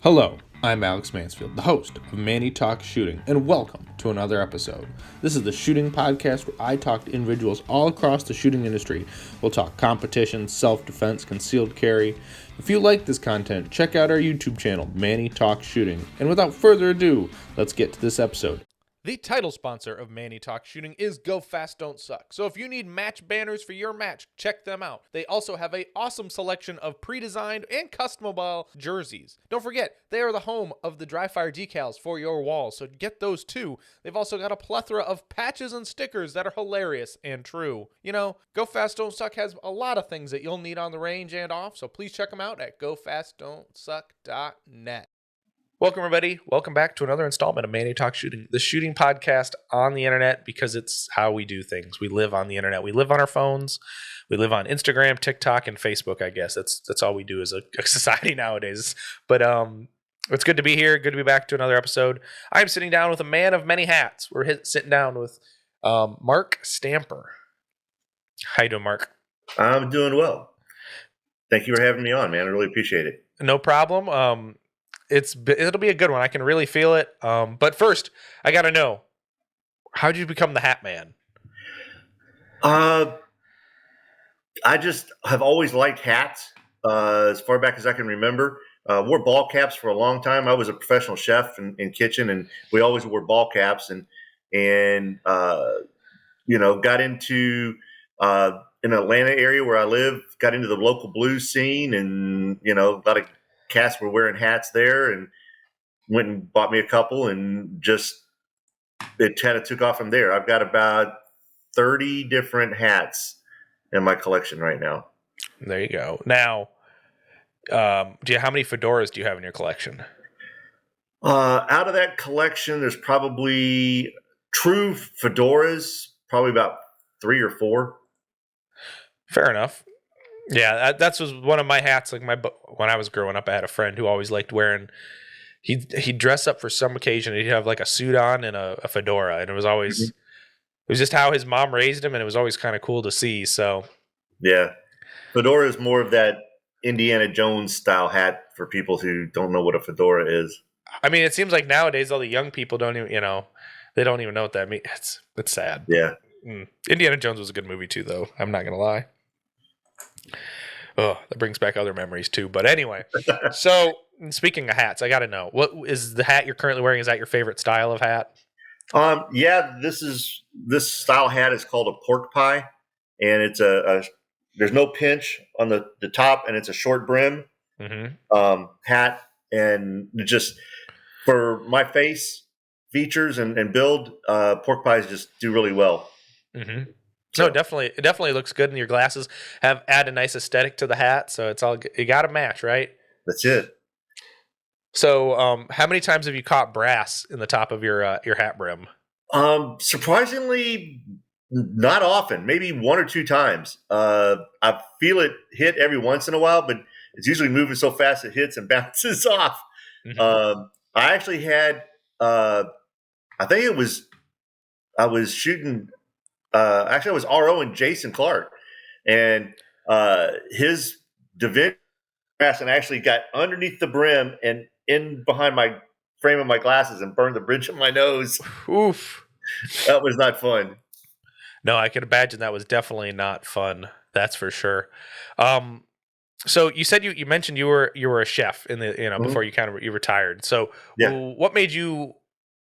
Hello, I'm Alex Mansfield, the host of Manny Talks Shooting, and welcome to another episode. This is the shooting podcast where I talk to individuals all across the shooting industry. We'll talk competition, self-defense, concealed carry. If you like this content, check out our YouTube channel, Manny Talks Shooting. And without further ado, let's get to this episode. The title sponsor of Manny Talks Shooting is Go Fast Don't Suck. So if you need match banners for your match, check them out. They also have an awesome selection of pre-designed and customable jerseys. Don't forget, they are the home of the dry fire decals for your walls, so get those too. They've also got a plethora of patches and stickers that are hilarious and true. You know, Go Fast Don't Suck has a lot of things that you'll need on the range and off, so please check them out at gofastdon'tsuck.net. Welcome, everybody. Welcome back to another installment of Manny Talks Shooting, the shooting podcast on the internet, because it's how we do things. We live on the internet. We live on our phones. We live on Instagram, TikTok, and Facebook, I guess. That's all we do as a society nowadays. But it's good to be here. Good to be back to another episode. I'm sitting down with a man of many hats. We're sitting down with Mark Stamper. How you doing, Mark? I'm doing well. Thank you for having me on, man. I really appreciate it. No problem. It'll be a good one. I can really feel it. But first, I got to know, how did you become the Hat Man? I just have always liked hats as far back as I can remember. Wore ball caps for a long time. I was a professional chef in kitchen, and we always wore ball caps. And got into in the Atlanta area where I live, got into the local blues scene, and a lot of cats were wearing hats there, and went and bought me a couple, and just it kind of took off from there. I've got about 30 different hats in my collection right now. There you go. Now, how many fedoras do you have in your collection? Out of that collection, there's probably true fedoras, probably about 3 or 4. Fair enough. Yeah, that was one of my hats. Like when I was growing up, I had a friend who always liked wearing. He'd dress up for some occasion. He'd have like a suit on and a fedora, and it was always it was just how his mom raised him, and it was always kind of cool to see. So, yeah, fedora is more of that Indiana Jones style hat for people who don't know what a fedora is. I mean, it seems like nowadays all the young people don't even they don't even know what that means. It's sad. Yeah. Indiana Jones was a good movie too, though. I'm not gonna lie. Oh, that brings back other memories too. But anyway, so speaking of hats, I got to know, what is the hat you're currently wearing? Is that your favorite style of hat? Yeah, this style hat is called a pork pie, and it's there's no pinch on the top, and it's a short brim hat, and just for my face features and build, pork pies just do really well. Mm-hmm. So. No, definitely. It definitely looks good, and your glasses add a nice aesthetic to the hat. So it's all you got to match, right? That's it. So, how many times have you caught brass in the top of your hat brim? Surprisingly, not often. Maybe 1 or 2 times. I feel it hit every once in a while, but it's usually moving so fast it hits and bounces off. Mm-hmm. I actually had. I think I was shooting. Actually, I was RO and Jason Clark, and his divinity brass, and actually got underneath the brim and in behind my frame of my glasses and burned the bridge of my nose. Oof, that was not fun. No, I can imagine that was definitely not fun. That's for sure. So you said you mentioned you were a chef in the before you you retired. So yeah. What made you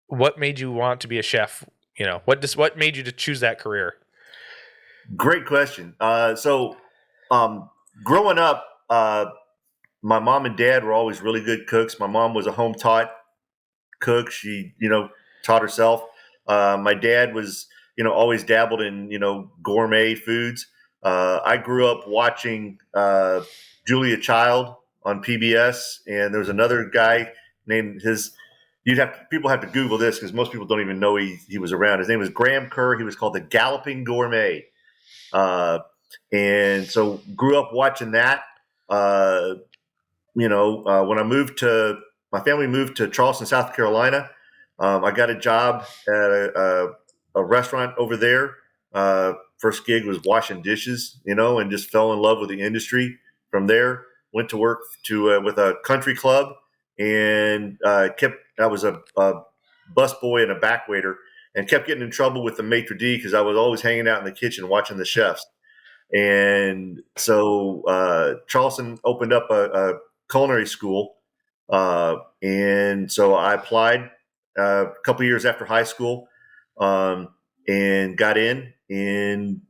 want to be a chef? What made you to choose that career? Great question. Growing up, my mom and dad were always really good cooks. My mom was a home taught cook. She, taught herself. My dad was, always dabbled in, gourmet foods. I grew up watching Julia Child on PBS, and there was another guy named people have to Google this because most people don't even know he was around. His name was Graham Kerr. He was called the Galloping Gourmet. And so grew up watching that. When my family moved to Charleston, South Carolina, I got a job at a restaurant over there. First gig was washing dishes, and just fell in love with the industry. From there, went to work with a country club and I was a bus boy and a back waiter, and kept getting in trouble with the maitre d' because I was always hanging out in the kitchen watching the chefs. And so Charleston opened up a culinary school, and so I applied a couple years after high school, and got in, and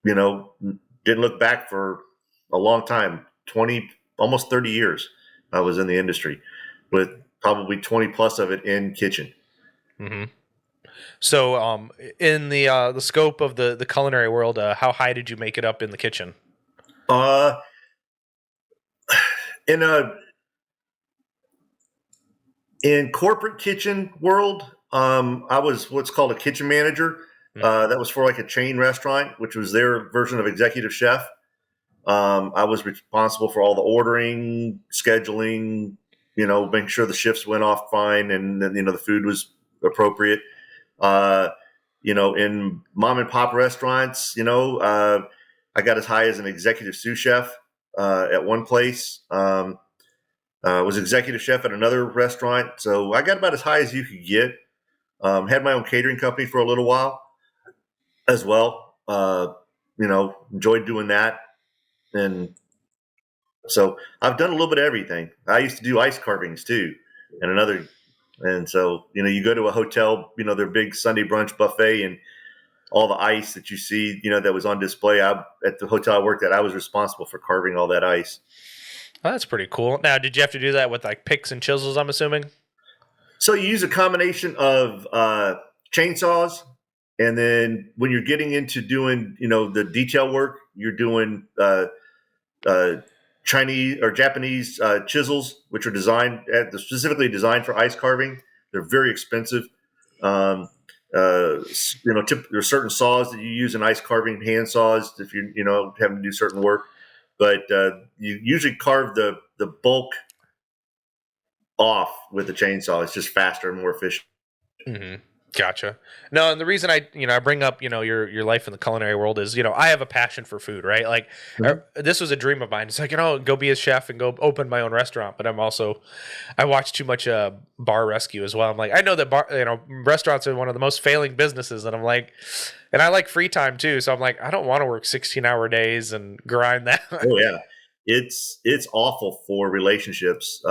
didn't look back for a long time. 20, almost 30 years I was in the industry, with probably 20 plus of it in kitchen. Mm-hmm. So, in the scope of the culinary world, how high did you make it up in the kitchen? Uh, in a in corporate kitchen world, I was what's called a kitchen manager. That was for like a chain restaurant, which was their version of executive chef. I was responsible for all the ordering, scheduling, making sure the shifts went off fine, and the food was appropriate. Uh, in mom and pop restaurants, I got as high as an executive sous chef at one place. Was executive chef at another restaurant, so I got about as high as you could get. Had my own catering company for a little while as well. Enjoyed doing that, and so I've done a little bit of everything. I used to do ice carvings too, and so you go to a hotel, their big Sunday brunch buffet, and all the ice that you see, that was on display. At the hotel I worked at, I was responsible for carving all that ice. Oh, that's pretty cool. Now, did you have to do that with like picks and chisels, I'm assuming? So you use a combination of chainsaws, and then when you're getting into doing, the detail work, you're doing Chinese or Japanese chisels, which are specifically designed for ice carving. They're very expensive. There's certain saws that you use in ice carving, hand saws, if having to do certain work. But you usually carve the bulk off with the chainsaw. It's just faster and more efficient. Mm-hmm. Gotcha. No, and the reason I bring up, your life in the culinary world is, I have a passion for food, right? Like, this was a dream of mine. It's like, go be a chef and go open my own restaurant. But I watch too much Bar Rescue as well. I'm like, I know that restaurants are one of the most failing businesses, and I'm like, and I like free time too. So I'm like, I don't want to work 16-hour days and grind that. Oh yeah, it's awful for relationships.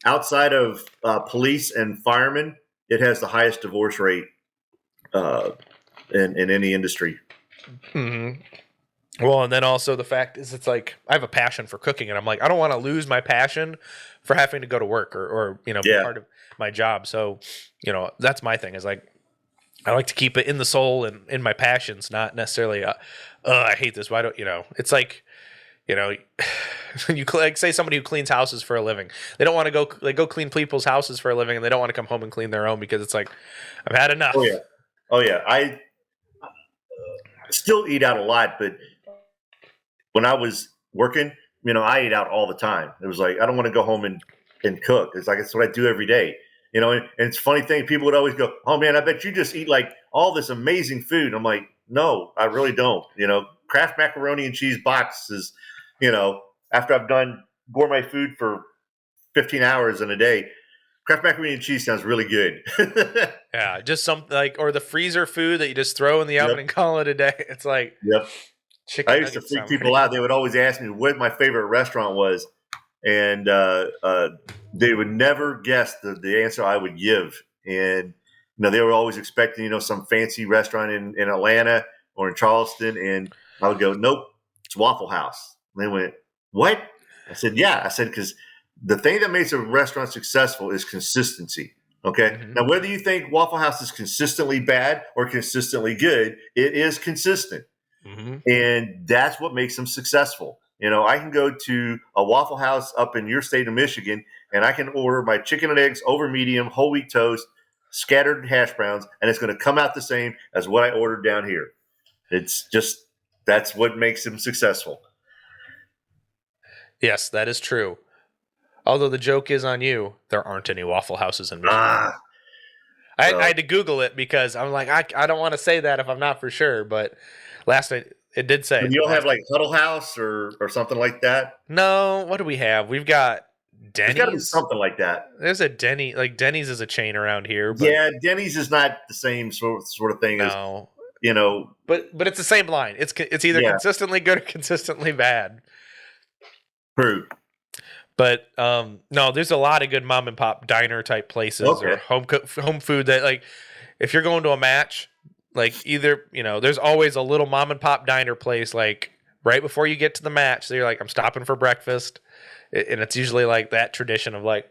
Outside of police and firemen, it has the highest divorce rate in any industry. Mm-hmm. Well, and then also the fact is, it's like I have a passion for cooking, and I'm like, I don't want to lose my passion for having to go to work or be part of my job. So, that's my thing. Is like I like to keep it in the soul and in my passions, not necessarily. I hate this. Why don't It's like. You like say somebody who cleans houses for a living. They don't want to go clean people's houses for a living, and they don't want to come home and clean their own because it's like I've had enough. Oh yeah. I still eat out a lot, but when I was working, I ate out all the time. It was like I don't want to go home and cook. It's like it's what I do every day. And it's a funny thing. People would always go, "Oh man, I bet you just eat like all this amazing food." I'm like, no, I really don't. Kraft macaroni and cheese box is, after I've done gourmet food for 15 hours in a day, Kraft macaroni and cheese sounds really good. Yeah, just something like, or the freezer food that you just throw in the oven and call it a day. It's like, yep. Chicken I used to freak people out. They would always ask me what my favorite restaurant was, and they would never guess the answer I would give. And they were always expecting some fancy restaurant in Atlanta or in Charleston, and I would go, nope, it's Waffle House. And they went, what? I said, yeah. I said, because the thing that makes a restaurant successful is consistency. Okay. Mm-hmm. Now, whether you think Waffle House is consistently bad or consistently good, it is consistent. Mm-hmm. And that's what makes them successful. I can go to a Waffle House up in your state of Michigan, and I can order my chicken and eggs over medium, whole wheat toast, scattered hash browns, and it's going to come out the same as what I ordered down here. It's just, that's what makes them successful. Yes, that is true. Although the joke is on you, there aren't any Waffle Houses in Michigan. I had to Google it because I'm like, I don't want to say that if I'm not for sure, but last night it did say. You don't have like Huddle House or something like that? No, what do we have? We've got There's got to be Denny's. something like that. There's a Denny, like Denny's is a chain around here, but Yeah, Denny's is not the same sort of thing as, no. But it's the same line. It's either consistently good or consistently bad. True. But no, there's a lot of good mom and pop diner type places or home food that, like, if you're going to a match, like, either, there's always a little mom and pop diner place, like, right before you get to the match. So you're like, I'm stopping for breakfast. And it's usually like that tradition of, like,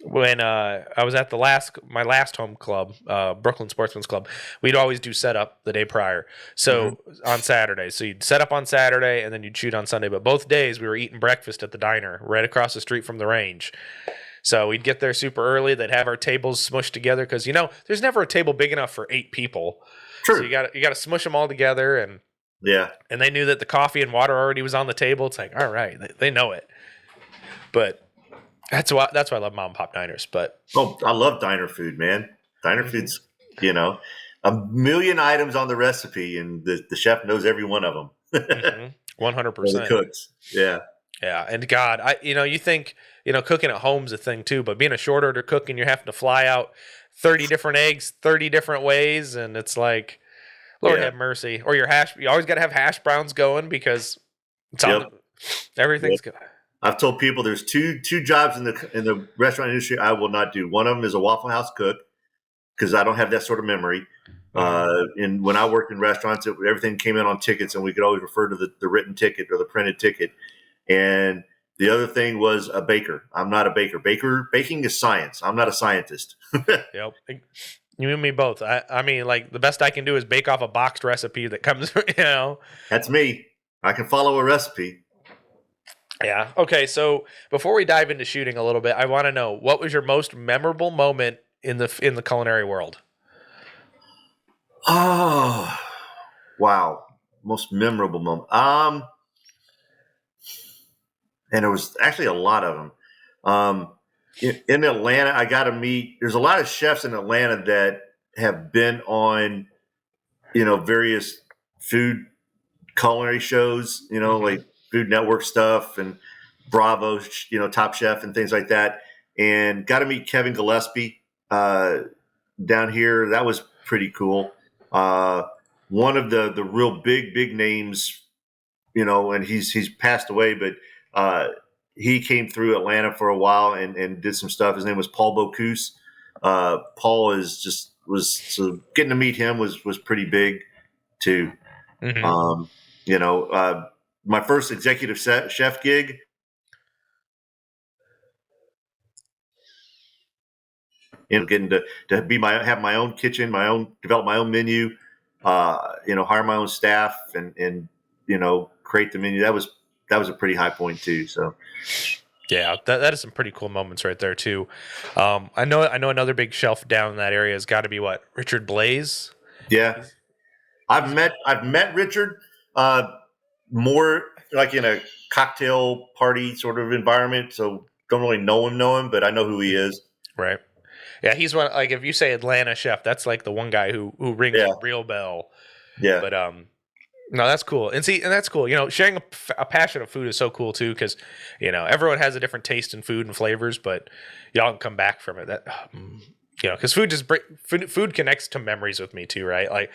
when I was at my last home club, Brooklyn Sportsman's Club, we'd always do setup the day prior. So on Saturday, so you'd set up on Saturday and then you'd shoot on Sunday. But both days we were eating breakfast at the diner right across the street from the range. So we'd get there super early. They'd have our tables smushed together because there's never a table big enough for 8 people. True. So you got to smush them all together, and and they knew that the coffee and water already was on the table. It's like, all right, they know it. But that's why I love mom and pop diners. But I love diner food, man. Diner food's a million items on the recipe, and the chef knows every one of them. 100%. The cooks, yeah. And God, you think cooking at home's a thing too, but being a short order cook and you're having to fly out 30 different eggs 30 different ways, and it's like, Lord have mercy. Or you always got to have hash browns going because it's everything's good. I've told people there's two jobs in the restaurant industry I will not do. One of them is a Waffle House cook because I don't have that sort of memory. And when I worked in restaurants, everything came in on tickets, and we could always refer to the written ticket or the printed ticket. And the other thing was a baker. I'm not a baker. Baking is science. I'm not a scientist. Yep. You and me both. I mean, like, the best I can do is bake off a boxed recipe that comes, That's me. I can follow a recipe. Yeah. Okay. So before we dive into shooting a little bit, I want to know, what was your most memorable moment in the culinary world? Oh, wow. Most memorable moment. And there was actually a lot of them. In Atlanta, I got to meet. There's a lot of chefs in Atlanta that have been on, various food culinary shows. Like Food Network stuff and Bravo, Top Chef and things like that. And got to meet Kevin Gillespie down here. That was pretty cool. One of the real big names, and he's passed away, but he came through Atlanta for a while and did some stuff. His name was Paul Bocuse. Paul so getting to meet him was pretty big too. My first executive chef gig, getting to have my own kitchen, develop my own menu, hire my own staff and create the menu. That was a pretty high point too. So yeah, that is some pretty cool moments right there too. I know another big shelf down in that area has got to be Richard Blaze. Yeah, I've met Richard more like in a cocktail party sort of environment. So don't really know him, but I know who he is. Right. Yeah, he's one. Like, if you say Atlanta chef, that's like the one guy who rings a real bell. Yeah. But no, that's cool. And that's cool. Sharing a passion of food is so cool too, because everyone has a different taste in food and flavors, but y'all can come back from it. That because food connects to memories with me too, right? Like,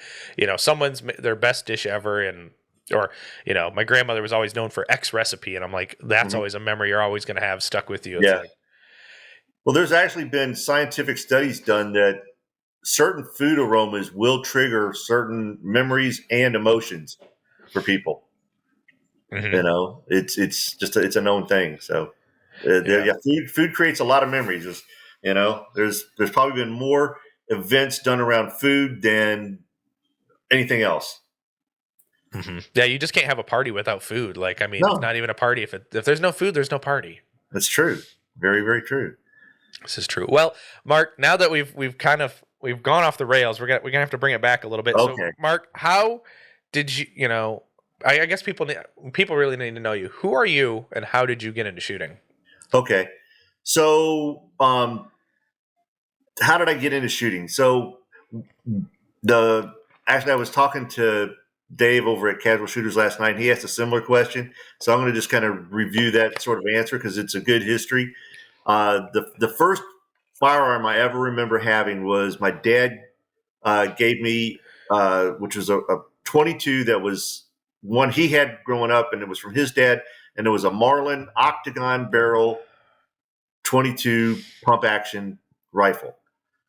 someone's their best dish ever, or my grandmother was always known for X recipe, and I'm like, that's always a memory you're always going to have stuck with you. It's like, well, there's actually been scientific studies done that certain food aromas will trigger certain memories and emotions for people. It's just it's a known thing. So food creates a lot of memories. There's probably been more events done around food than anything else. Yeah, you just can't have a party without food. Like, I mean, it's not even a party if there's no food, there's no party. That's true. Very, very true. This is true. Well, Mark, now that we've gone off the rails, we're gonna have to bring it back a little bit. Okay. So, Mark, how did you? I guess people really need to know you. Who are you, and how did you get into shooting? Okay, so how did I get into shooting? So I was talking to Dave over at Casual Shooters last night, and he asked a similar question. So I'm going to just kind of review that sort of answer because it's a good history. The first firearm I ever remember having was my dad gave me, which was a 22 that was one he had growing up, and it was from his dad, and it was a Marlin octagon barrel 22 pump action rifle.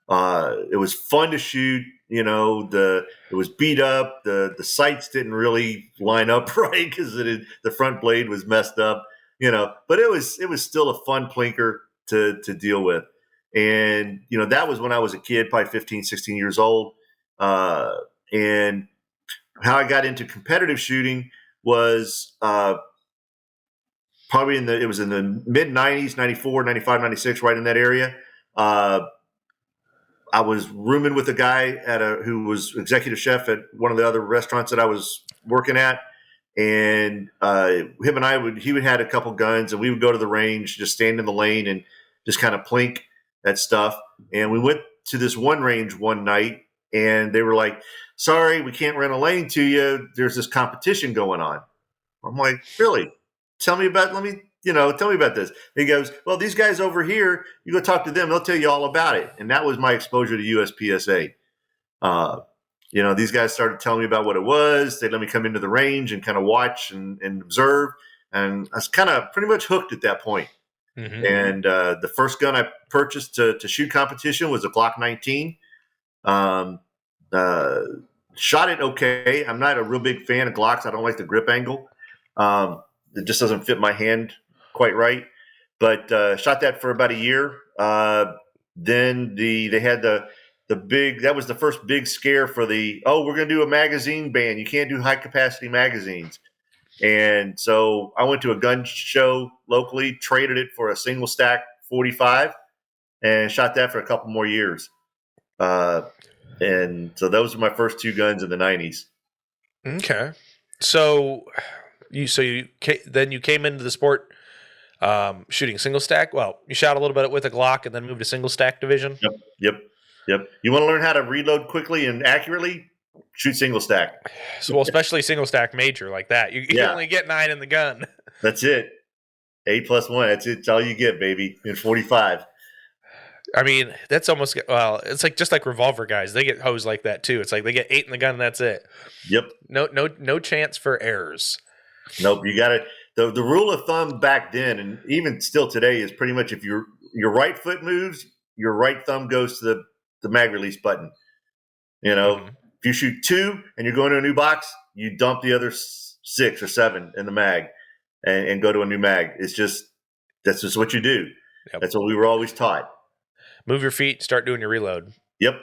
It was fun to shoot. It was beat up. The sights didn't really line up right because the front blade was messed up. But it was still a fun plinker to deal with. And that was when I was a kid, probably 15, 16 years old. And how I got into competitive shooting was probably it was in the mid 90s, 94, 95, 96, right in that area. I was rooming with a guy who was executive chef at one of the other restaurants that I was working at. And him and he would had a couple guns, and we would go to the range, just stand in the lane and just kind of plink at stuff. And we went to this one range one night, and they were like, "Sorry, we can't rent a lane to you. There's this competition going on." I'm like, "Really? Tell me about this." He goes, "Well, these guys over here, you go talk to them. They'll tell you all about it." And that was my exposure to USPSA. These guys started telling me about what it was. They let me come into the range and kind of watch and observe. And I was kind of pretty much hooked at that point. Mm-hmm. And the first gun I purchased to shoot competition was a Glock 19. Shot it okay. I'm not a real big fan of Glocks. I don't like the grip angle. It just doesn't fit my hand quite right. But shot that for about a year. Then they had that was the first big scare for we're going to do a magazine ban. You can't do high capacity magazines. And so I went to a gun show locally, traded it for a single stack 45, and shot that for a couple more years. And so those were my first two guns in the 90s. Okay. So you came into the sport shooting single stack. Well, you shot a little bit with a Glock and then moved to single stack division. Yep. You want to learn how to reload quickly and accurately? Shoot single stack. So, especially single stack major like that. You only get 9 in the gun. That's it. 8+1. That's it. That's all you get, baby. In 45. I mean, that's almost it's like just like revolver guys. They get hosed like that too. It's like they get 8 in the gun and that's it. Yep. No chance for errors. Nope. You got it. The rule of thumb back then, and even still today, is pretty much if your right foot moves, your right thumb goes to the mag release button. Mm-hmm. If you shoot 2 and you're going to a new box, you dump the other 6 or 7 in the mag and go to a new mag. That's just what you do. Yep. That's what we were always taught. Move your feet, start doing your reload. Yep.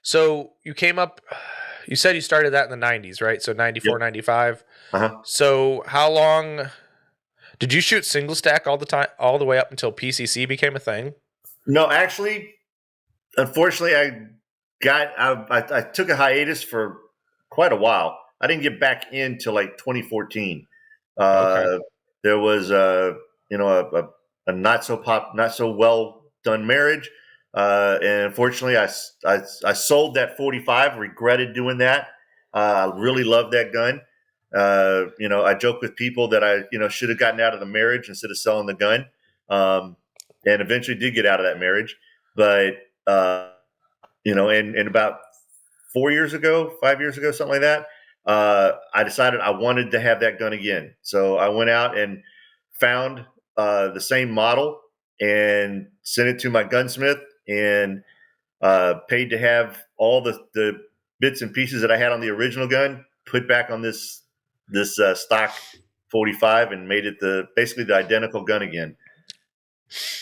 So you came up, you said you started that in the 90s, right? So 94, yep. 95. Uh-huh. So how long did you shoot single stack all the way up until PCC became a thing? No, actually, unfortunately, I took a hiatus for quite a while. I didn't get back into like 2014. Okay. There was a not so well done marriage, and unfortunately, I sold that 45. Regretted doing that. I really loved that gun. I joke with people that I should have gotten out of the marriage instead of selling the gun, and eventually did get out of that marriage, but. And about 5 years ago, something like that, I decided I wanted to have that gun again. So I went out and found the same model and sent it to my gunsmith and paid to have all the bits and pieces that I had on the original gun put back on this stock 45 and made it basically the identical gun again.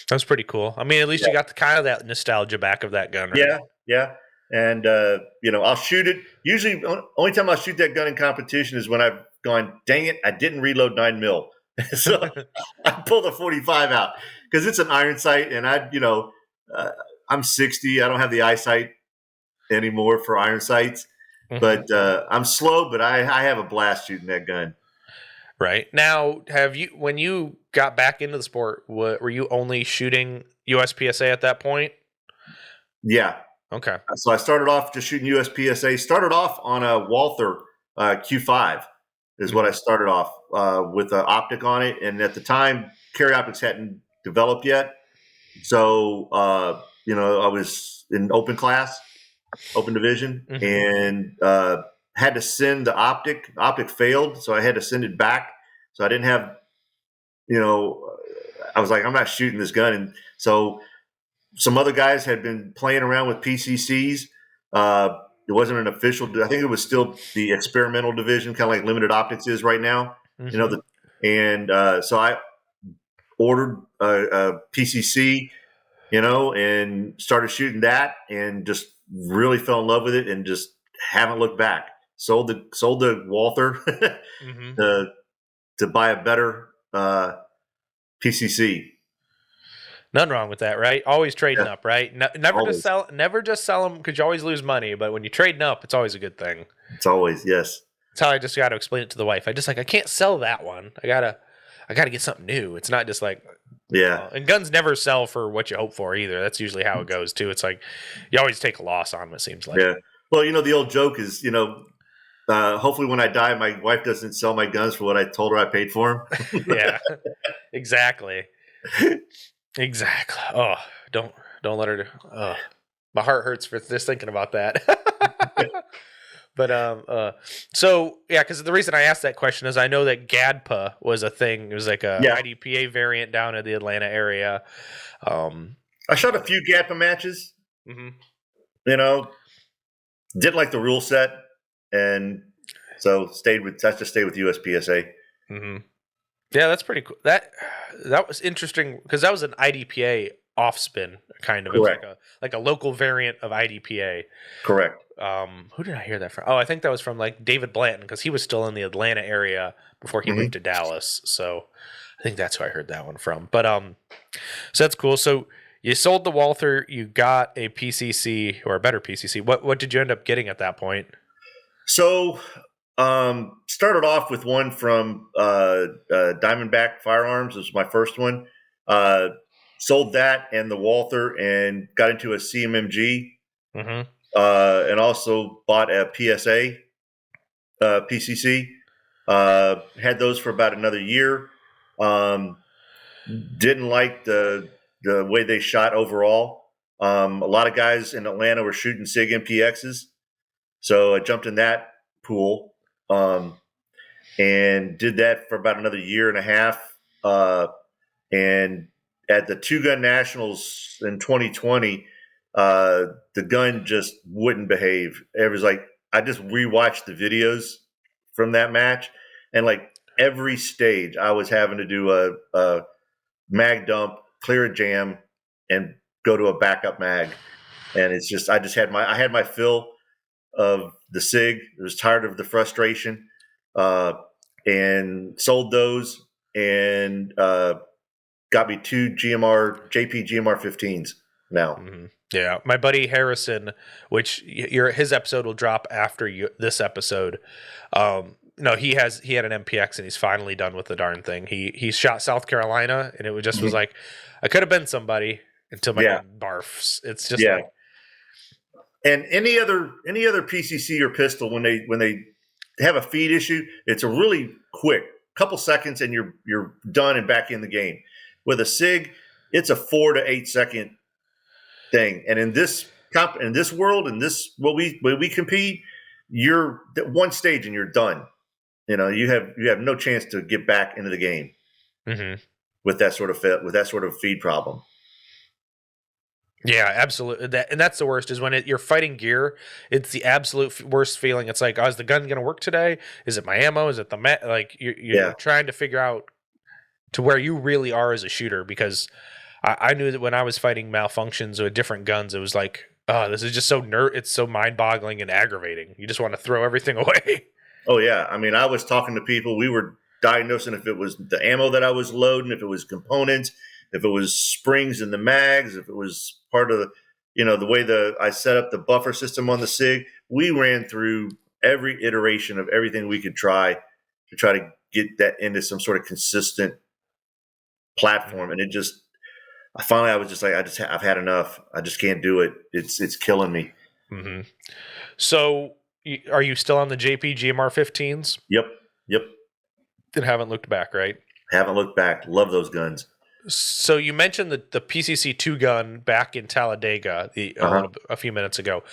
That's pretty cool. I mean, at least you got the kind of that nostalgia back of that gun, right? Yeah. And, I'll shoot it. Usually, only time I'll shoot that gun in competition is when I've gone, dang it, I didn't reload 9mm. So I pull the 45 out because it's an iron sight. And I'm 60. I don't have the eyesight anymore for iron sights. Mm-hmm. But I'm slow, but I have a blast shooting that gun. Right. Now, when you got back into the sport, were you only shooting USPSA at that point? Yeah. Okay. So I started off just shooting USPSA. Started off on a Walther Q5 is what I started off with an optic on it. And at the time, carry optics hadn't developed yet. So, I was in open class, open division, and had to send the optic. The optic failed, so I had to send it back. So I didn't have, I was like, I'm not shooting this gun. And so some other guys had been playing around with PCCs. It wasn't an official. I think it was still the experimental division, kind of like limited optics is right now. So I ordered a PCC, and started shooting that, and just really fell in love with it, and just haven't looked back. Sold the Walther to buy a better PCC. Nothing wrong with that, right? Always trading up, right? Never Always. just sell them because you always lose money. But when you're trading up, it's always a good thing. It's always, yes. That's how I just got to explain it to the wife. I can't sell that one. I gotta get something new. It's not just like, and guns never sell for what you hope for either. That's usually how it goes too. It's like you always take a loss on them. It seems like. Yeah. Well, the old joke is, hopefully when I die, my wife doesn't sell my guns for what I told her I paid for them. Yeah. Exactly. Exactly. Oh, don't let her. Oh, my heart hurts for just thinking about that. But so yeah, because the reason I asked that question is I know that GADPA was a thing. It was like a IDPA variant down in the Atlanta area. I shot a few GADPA matches. Didn't like the rule set, and so stayed with USPSA. Yeah, that's pretty cool. That was interesting because that was an IDPA off spin kind of. Correct. It was like a local variant of IDPA. Correct. Who did I hear that from? Oh, I think that was from like David Blanton because he was still in the Atlanta area before he moved to Dallas. So I think that's who I heard that one from. But so that's cool. So you sold the Walther, you got a PCC or a better PCC. What did you end up getting at that point? So started off with one from Diamondback Firearms. This was my first one. Sold that and the Walther and got into a CMMG. And also bought a PSA PCC. Had those for about another year. Didn't like the way they shot overall. A lot of guys in Atlanta were shooting SIG MPXs, so I jumped in that pool and did that for about another year and a half. And at the Two Gun Nationals in 2020, the gun just wouldn't behave. It was like I just rewatched the videos from that match, and like every stage, I was having to do a mag dump, clear a jam, and go to a backup mag. And it's just I had my fill of the SIG. I was tired of the frustration, and sold those and got me two JP GMR 15s now. Yeah, my buddy Harrison, which his episode will drop after this episode. No, he had an MPX and he's finally done with the darn thing. He shot South Carolina and it was like I could have been somebody until my gun barfs. It's just like, and any other PCC or pistol when they have a feed issue, it's a really quick couple seconds and you're done and back in the game. With a SIG, it's a 4 to 8 second thing, and in this world, in this when we compete, you're one stage and you're done. You have no chance to get back into the game with that sort of feed problem. Yeah, absolutely. That's the worst is when you're fighting gear. It's the absolute worst feeling. It's like, is the gun going to work today? Is it my ammo? Is it the like you're trying to figure out to where you really are as a shooter, because I knew that when I was fighting malfunctions with different guns, it was like, oh, this is just so it's so mind-boggling and aggravating. You just want to throw everything away. Oh yeah, I mean, I was talking to people. We were diagnosing if it was the ammo that I was loading, if it was components, if it was springs in the mags, if it was part of the way I set up the buffer system on the SIG. We ran through every iteration of everything we could try to get that into some sort of consistent platform, and I was just like, I've had enough. I just can't do it. It's killing me. So are you still on the JP GMR 15s? Yep. And haven't looked back, right? Haven't looked back. Love those guns. So you mentioned the PCC 2 gun back in Talladega a few minutes ago.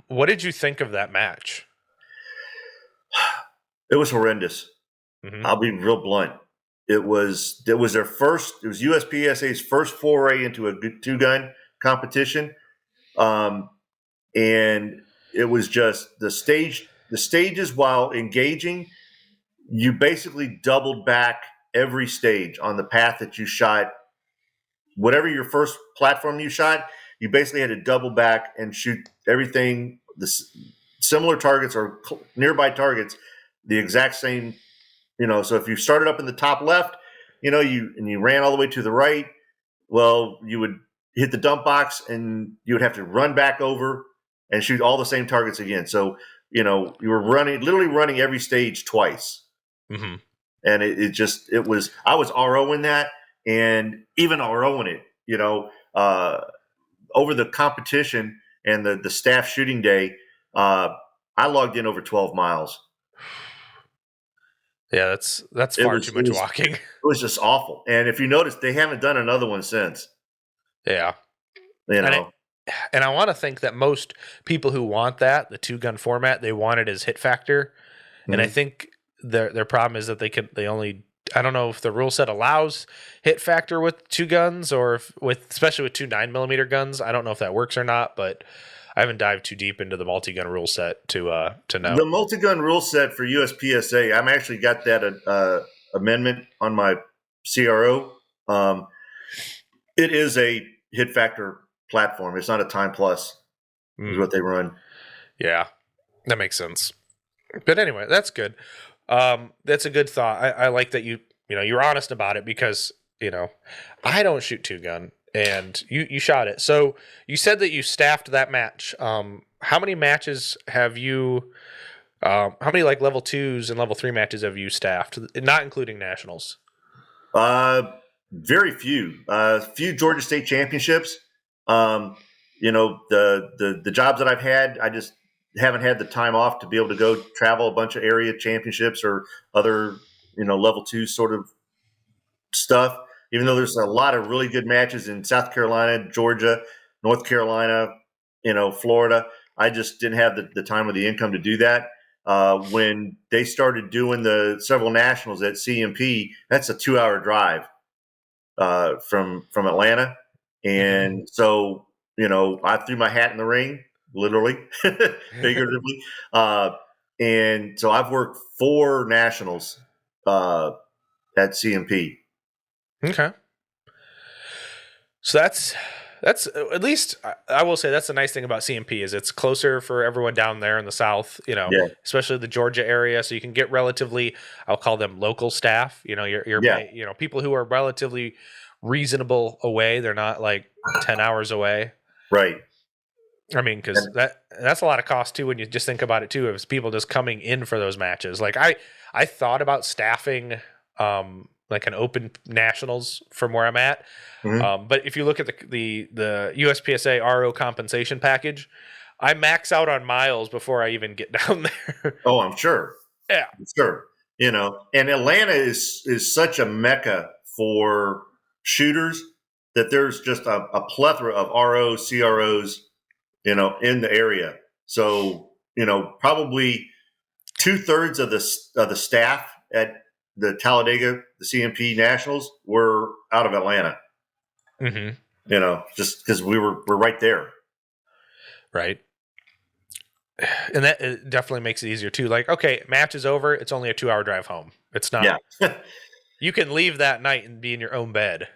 What did you think of that match? It was horrendous. Mm-hmm. I'll be real blunt. It was USPSA's first foray into a 2-gun competition. And it was just the stages, while engaging, you basically doubled back every stage on the path that you shot. Whatever your first platform you shot, you basically had to double back and shoot everything, the similar targets or nearby targets, the exact same. So if you started up in the top left, you ran all the way to the right, well, you would hit the dump box and you would have to run back over and shoot all the same targets again. So, you were literally running every stage twice. Mm-hmm. And I was RO in that, and even RO in it, over the competition and the staff shooting day, I logged in over 12 miles. Yeah, that's far too much walking. It was just awful. And if you notice, they haven't done another one since. Yeah. And I want to think that most people who want that, the 2-gun format, they want it as hit factor. Mm-hmm. And I think their problem is that I don't know if the rule set allows hit factor with 2 guns or especially with 2 9mm guns. I don't know if that works or not, but I haven't dived too deep into the multi-gun rule set to know. The multi-gun rule set for USPSA, I'm actually got that amendment on my CRO. It is a hit factor platform. It's not a time plus is what they run. Yeah, that makes sense. But anyway, that's good. That's a good thought. I like that you're honest about it because, I don't shoot 2-gun and you shot it. So you said that you staffed that match. How many matches have you, how many like level 2s and level 3 matches have you staffed, not including nationals? Very few. Few Georgia State championships. The jobs that I've had, I just haven't had the time off to be able to go travel a bunch of area championships or other, level 2 sort of stuff. Even though there's a lot of really good matches in South Carolina, Georgia, North Carolina, Florida, I just didn't have the time or the income to do that. When they started doing the several nationals at CMP, that's a 2-hour drive from Atlanta. And so, I threw my hat in the ring, literally, figuratively. And so I've worked 4 nationals at CMP. Okay. So that's at least I will say that's the nice thing about CMP is it's closer for everyone down there in the South, especially the Georgia area. So you can get relatively, I'll call them local staff, people who are relatively reasonable away. They're not like 10 hours away. Right. I mean, because that's a lot of cost too when you just think about it too. If people just coming in for those matches, like I thought about staffing like an open nationals from where I'm at, but if you look at the USPSA RO compensation package, I max out on miles before I even get down there. Oh, I'm sure. Yeah, I'm sure. And Atlanta is such a mecca for shooters that there's just a plethora of ROs, CROs, in the area. So, probably 2/3 of the staff at the Talladega, the CMP Nationals were out of Atlanta. Mm-hmm. Just because we're right there. Right. And that it definitely makes it easier too. Like, okay, match is over. It's only a 2-hour drive home. It's not. Yeah. You can leave that night and be in your own bed.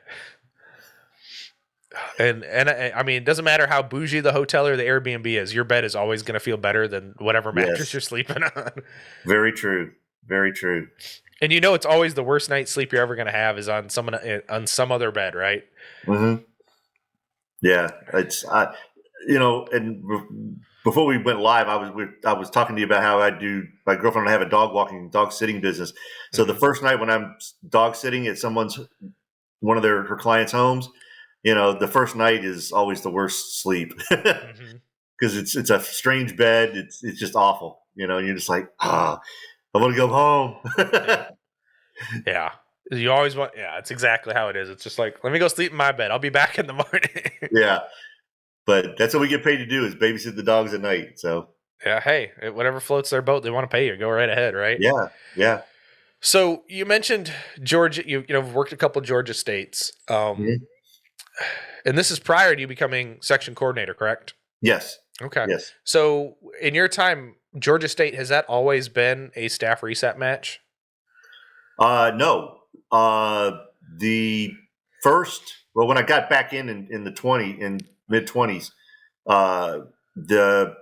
And I mean, it doesn't matter how bougie the hotel or the Airbnb is. Your bed is always going to feel better than whatever mattress you're sleeping on. Very true. Very true. And it's always the worst night's sleep you're ever going to have is on some other bed, right? Mm-hmm. Yeah, it's and before we went live, I was talking to you about how my girlfriend and I have a dog sitting business. So the first night when I'm dog sitting at one of her clients' homes, the first night is always the worst sleep because it's a strange bed. It's just awful, and you're just like, I want to go home. Yeah. You always want, it's exactly how it is. It's just like, let me go sleep in my bed. I'll be back in the morning. Yeah. But that's what we get paid to do is babysit the dogs at night. So yeah, hey, whatever floats their boat, they want to pay you. Go right ahead, right? yeah. So you mentioned Georgia. You worked a couple Georgia states, Mhm. and this is prior to you becoming section coordinator, correct? Yes. Okay. Yes. So in your time, Georgia State, has that always been a staff reset match? No. The first, well, when I got back in the mid 20s, the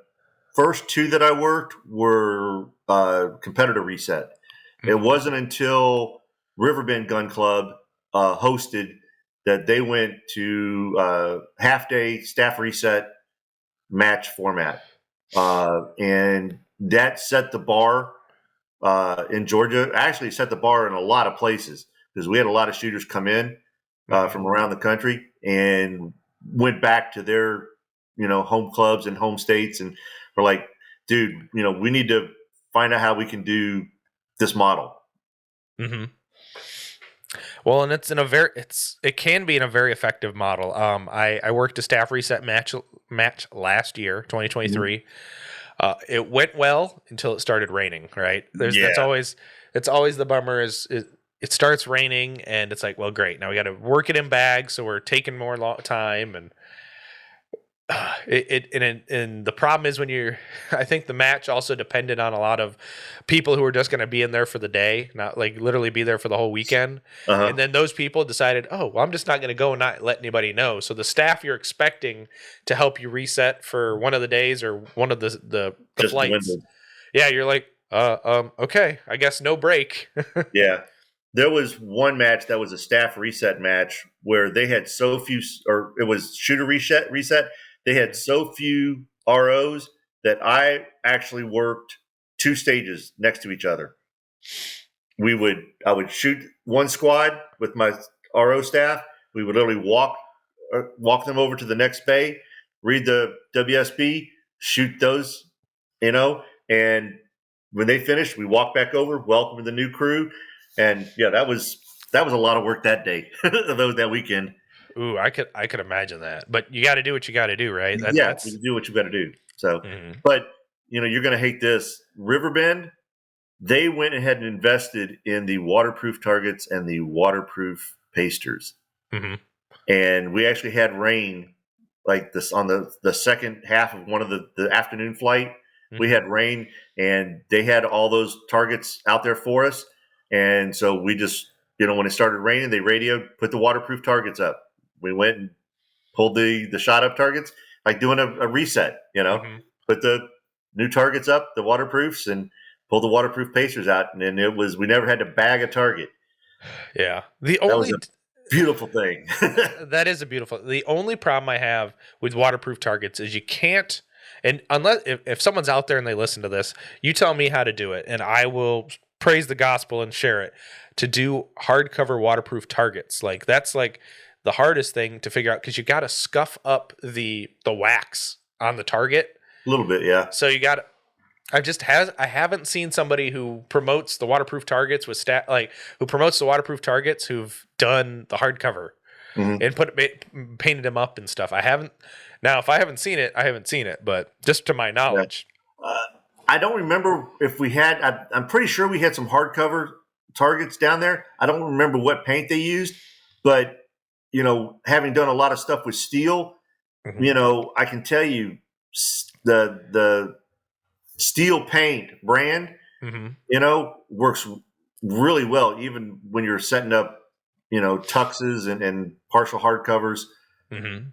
first two that I worked were competitor reset. Mm-hmm. It wasn't until Riverbend Gun Club hosted that they went to half day staff reset match format. And that set the bar in Georgia. Actually, set the bar in a lot of places because we had a lot of shooters come in from around the country and went back to their home clubs and home states, and we're like, dude, we need to find out how we can do this model. Mm-hmm. Well, and it can be in a very effective model. I worked a staff reset match last year, 2023. It went well until it started raining. Right? That's always the bummer. Is it starts raining and it's like, well, great. Now we got to work it in bags, so we're taking more time and. And the problem is I think the match also depended on a lot of people who were just going to be in there for the day, not like literally be there for the whole weekend. And then those people decided, oh, well, I'm just not going to go and not let anybody know. So the staff you're expecting to help you reset for one of the days or one of the flights. Yeah. You're like, okay, I guess no break. Yeah. There was one match that was a staff reset match where they had so few, or it was shooter reset. They had so few ROs that I actually worked two stages next to each other. I would shoot one squad with my RO staff. We would literally walk them over to the next bay, read the WSB, shoot those, and when they finished, we walked back over, welcome the new crew. And yeah, that was a lot of work that day, that weekend. Ooh, I could imagine that, but you got to do what you got to do, right? You do what you got to do. So, but you're going to hate this. Riverbend, they went ahead and invested in the waterproof targets and the waterproof pasters, and we actually had rain like this on the second half of one of the afternoon flight. We had rain, and they had all those targets out there for us. And so we just, when it started raining, they radioed, put the waterproof targets up. We went and pulled the shot up targets, like doing a reset, put the new targets up, the waterproofs, and pulled the waterproof pacers out. And then we never had to bag a target. Yeah. That was a beautiful thing. That is the only problem I have with waterproof targets is you can't, and unless if someone's out there and they listen to this, you tell me how to do it and I will praise the gospel and share it. To do hardcover waterproof targets, like that's like the hardest thing to figure out because you got to scuff up the wax on the target a little bit, yeah. So you got. I haven't seen somebody who promotes the waterproof targets who promotes the waterproof targets who've done the hardcover and painted them up and stuff. I haven't. Now, if I haven't seen it, I haven't seen it. But just to my knowledge, I don't remember if we had. I'm pretty sure we had some hardcover targets down there. I don't remember what paint they used, but having done a lot of stuff with steel, I can tell you the steel paint brand, works really well, even when you're setting up, tuxes and partial hardcovers and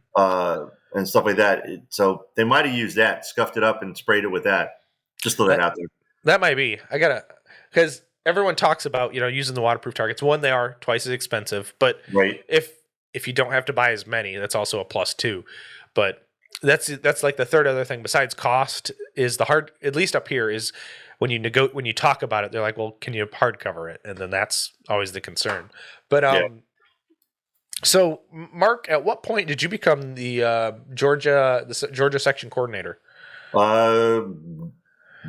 stuff like that. So they might have used that, scuffed it up and sprayed it with that. Just throw that out there. That might be. Because everyone talks about, using the waterproof targets. One, they are twice as expensive, but if you don't have to buy as many, that's also a plus too. But that's like the third other thing besides cost is at least up here is when you talk about it, they're like, well, can you hardcover it? And then that's always the concern. But so Mark, at what point did you become the Georgia section coordinator?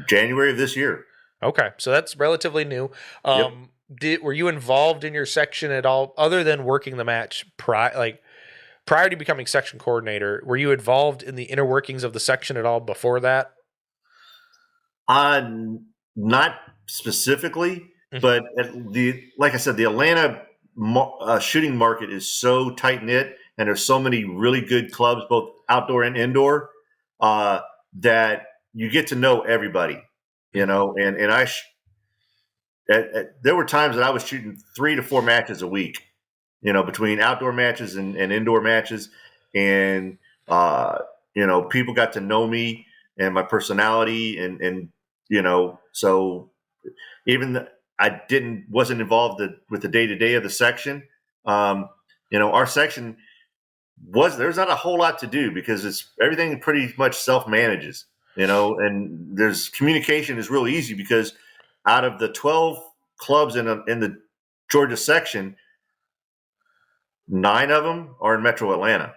January of this year. Okay, so that's relatively new. Yep. Were you involved in your section at all, other than working the match prior to becoming section coordinator? Were you involved in the inner workings of the section at all before that? Not specifically, but like I said, the Atlanta shooting market is so tight knit, and there's so many really good clubs, both outdoor and indoor, that you get to know everybody. And there were times that I was shooting 3 to 4 matches a week, between outdoor matches and indoor matches. And, people got to know me and my personality and so even I wasn't involved with the day-to-day of the section. Our section there's not a whole lot to do because everything pretty much self-manages, and there's communication is real easy because out of the 12 clubs in the Georgia section, 9 of them are in Metro Atlanta.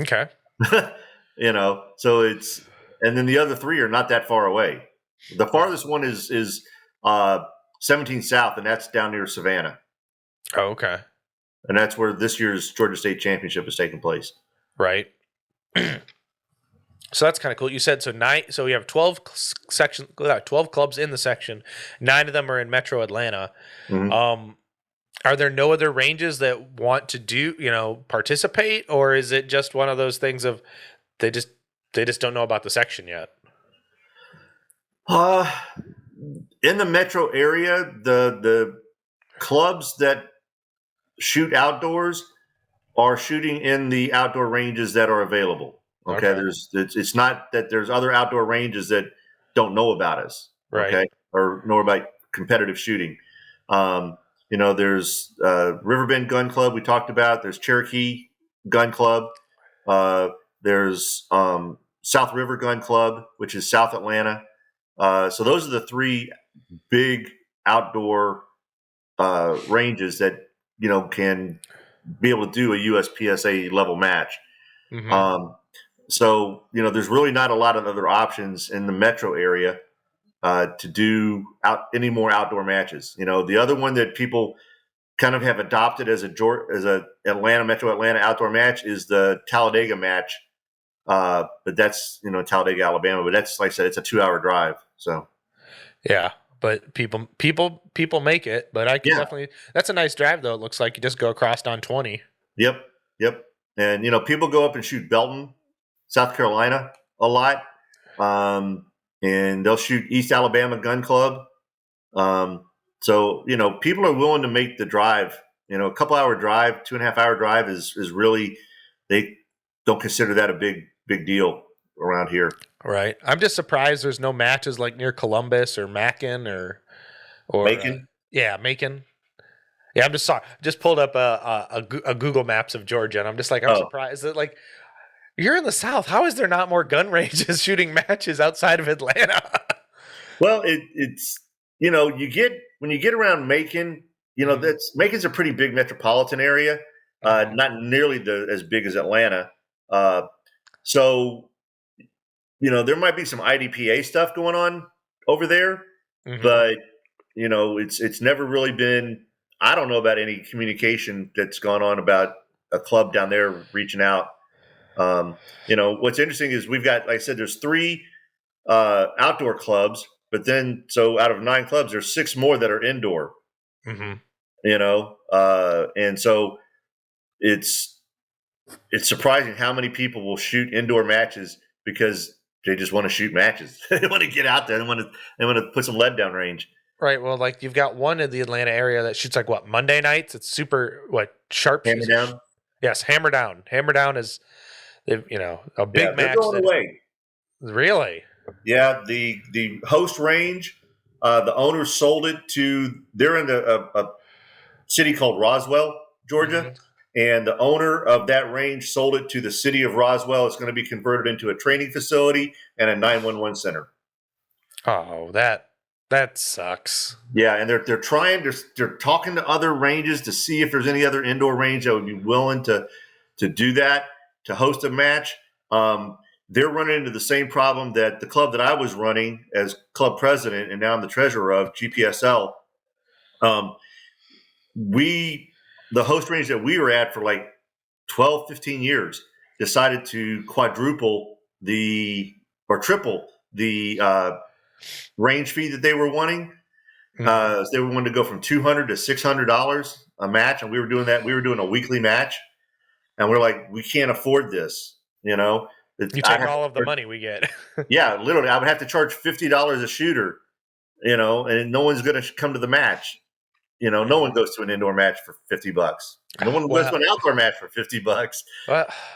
Okay. So and then the other 3 are not that far away. The farthest one is 17 South, and that's down near Savannah. Oh, okay. And that's where this year's Georgia State Championship is taking place. Right. So that's kind of cool. You said so 9. So we have 12 clubs in the section. 9 of them are in Metro Atlanta. Mm-hmm. Are there no other ranges that want to participate, or is it just one of those things of they just don't know about the section yet? In the metro area, the clubs that shoot outdoors are shooting in the outdoor ranges that are available. Okay. It's not that there's other outdoor ranges that don't know about us. Right. Okay. Or know about competitive shooting. There's Riverbend Gun Club we talked about. There's Cherokee Gun Club. There's South River Gun Club, which is South Atlanta. So those are the 3 big outdoor ranges that can be able to do a USPSA level match. Mm-hmm. So there's really not a lot of other options in the metro area to do any more outdoor matches. The other one that people kind of have adopted as a Metro Atlanta outdoor match is the Talladega match. But that's Talladega, Alabama. But that's, like I said, it's a 2-hour drive. So yeah, but people make it. But I can definitely. That's a nice drive though. It looks like you just go across on 20. Yep. And people go up and shoot Belton, South Carolina, a lot. And they'll shoot East Alabama Gun Club. So people are willing to make the drive. A couple hour drive, 2.5 hour drive is really, they don't consider that a big deal around here. Right. I'm just surprised there's no matches like near Columbus or Macon or Macon. Macon. Yeah, I'm just sorry. Just pulled up a Google Maps of Georgia, and I'm just like, I'm surprised that you're in the South. How is there not more gun ranges shooting matches outside of Atlanta? Well, it's when you get around Macon, Macon's a pretty big metropolitan area, not nearly as big as Atlanta. So there might be some IDPA stuff going on over there, but it's never really been. I don't know about any communication that's gone on about a club down there reaching out. What's interesting is we've got, like I said, there's 3 outdoor clubs, but then so out of 9 clubs, there's 6 more that are indoor. And so it's surprising how many people will shoot indoor matches because they just want to shoot matches. They want to get out there. They want to put some lead down range. Right. Well, you've got one in the Atlanta area that shoots Monday nights. It's super sharp. Hammer down. Yes, Hammer Down. Hammer Down is a big match. They're going away. Really? Yeah. The host range, the owners sold it to. They're in a city called Roswell, Georgia. And the owner of that range sold it to the city of Roswell. It's going to be converted into a training facility and a 911 center. Oh, that sucks. Yeah, and they're talking to other ranges to see if there's any other indoor range that would be willing to do that, to host a match. they're running into the same problem that the club that I was running as club president, and now I'm the treasurer of GPSL. The host range that we were at for like 12, 15 years decided to quadruple or triple the range fee that they were wanting. They wanted to go from $200 to $600 a match, and we were doing that. We were doing a weekly match, and we're like, we can't afford this. You take all of the money we get. Yeah, literally, I would have to charge $50 a shooter, and no one's going to come to the match. No one goes to an indoor match for $50. No one goes to an outdoor match for $50.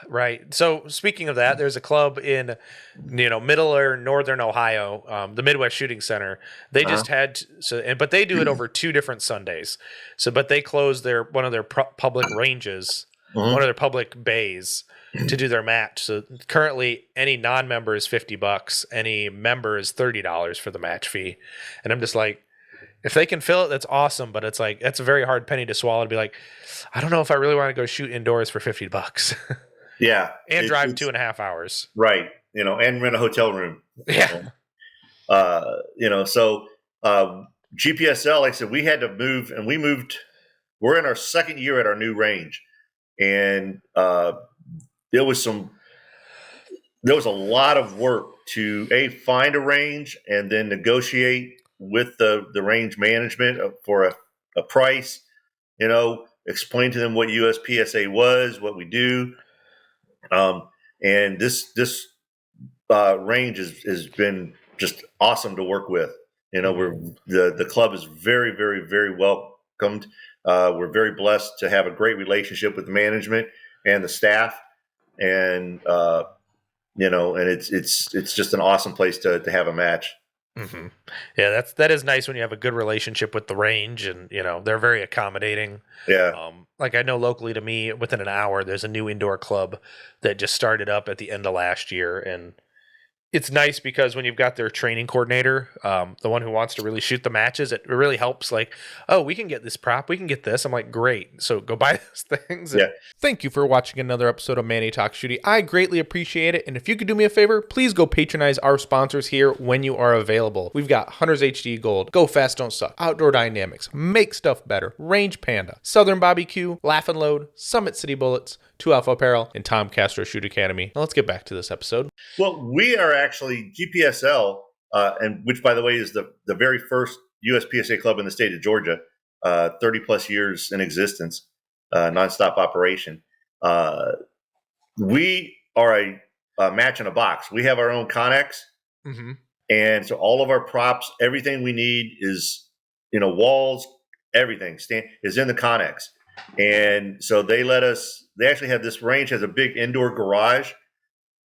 Right. So speaking of that, there's a club in, middle or northern Ohio, the Midwest Shooting Center. They just but they do it over 2 different Sundays. But they close one of their public ranges, one of their public bays, to do their match. So currently, any non-member is $50. Any member is $30 for the match fee. And I'm just like, if they can fill it, that's awesome. But it's like, that's a very hard penny to swallow to be like, I don't know if I really want to go shoot indoors for $50. Yeah. And drive 2.5 hours. Right. And rent a hotel room. Yeah. So GPSL, like I said, we had to move, and we moved. We're in our second year at our new range. And there was a lot of work to find a range and then negotiate with the range management for a price, explain to them what USPSA was, what we do. And this range has been just awesome to work with. The club is very, very, very welcomed. We're very blessed to have a great relationship with the management and the staff. And, and it's just an awesome place to have a match. Mm-hmm. Yeah, that is nice when you have a good relationship with the range, and they're very accommodating. Yeah. Like I know locally to me, within an hour, there's a new indoor club that just started up at the end of last year, and it's nice because when you've got their training coordinator, the one who wants to really shoot the matches, it really helps. Like, oh, we can get this prop, we can get this. I'm like, great. So go buy those things. Yeah. Thank you for watching another episode of Manny Talks Shooting. I greatly appreciate it. And if you could do me a favor, please go patronize our sponsors here when you are available. We've got Hunters HD Gold, Go Fast Don't Suck, Outdoor Dynamics, Make Stuff Better, Range Panda, Southern Bobby Q, Laugh and Load, Summit City Bullets, 2 Alpha Apparel, and Tom Castro Shoot Academy. Now let's get back to this episode. Well, we are actually GPSL, and which, by the way, is the very first USPSA club in the state of Georgia, 30 plus years in existence, nonstop operation. We are a match in a box. We have our own Connex, and so all of our props, everything we need is, walls, everything is in the Connex. And so they actually have this range has a big indoor garage.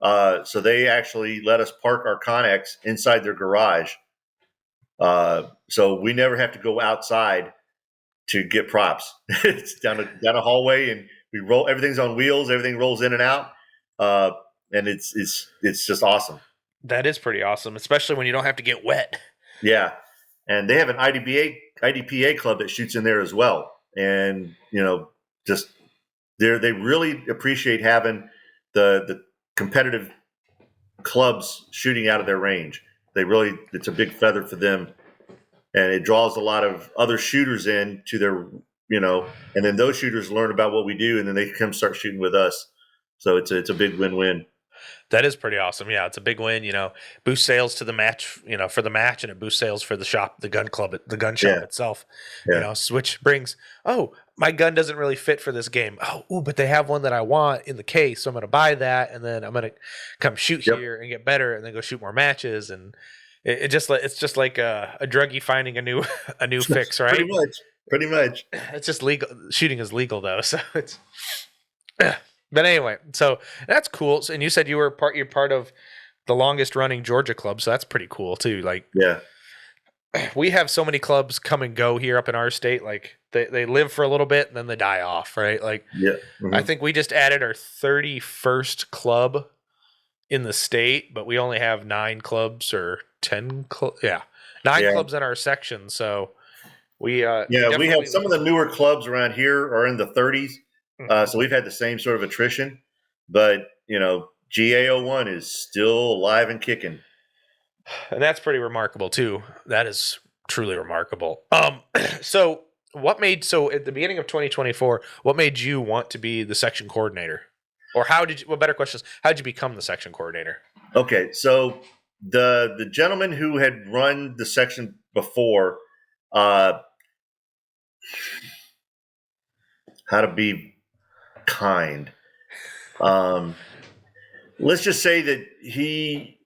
So they actually let us park our Connex inside their garage. So we never have to go outside to get props. It's down a hallway, and we roll, everything's on wheels, everything rolls in and out. And it's just awesome. That is pretty awesome, especially when you don't have to get wet. Yeah. And they have an IDPA club that shoots in there as well. And, just they really appreciate having the competitive clubs shooting out of their range. It's a big feather for them, and it draws a lot of other shooters in to their, and then those shooters learn about what we do, and then they come start shooting with us. So it's a big win-win. That is pretty awesome. Yeah, it's a big win. Boost sales to the match. For the match, and it boosts sales for the shop, the gun club, the gun shop itself. Yeah. Which brings, my gun doesn't really fit for this game. But they have one that I want in the case, so I'm going to buy that, and then I'm going to come shoot here and get better, and then go shoot more matches. And it's just like a druggie finding a new fix, right? Pretty much. It's just legal. Shooting is legal though, so it's. But anyway, so that's cool. And you said you're part of the longest running Georgia club, so that's pretty cool too. Like, yeah, we have so many clubs come and go here up in our state. Like they live for a little bit and then they die off, right? Like, I think we just added our 31st club in the state, but we only have 9 clubs or 10 clubs. Yeah, 9 clubs in our section. So we we have some of the newer clubs around here are in the 30s. So we've had the same sort of attrition, but GA01 is still alive and kicking. And that's pretty remarkable too. That is truly remarkable. So at the beginning of 2024, what made you want to be the section coordinator? Or better question is, how did you become the section coordinator? Okay, so the gentleman who had run the section before, how to be kind. Let's just say that he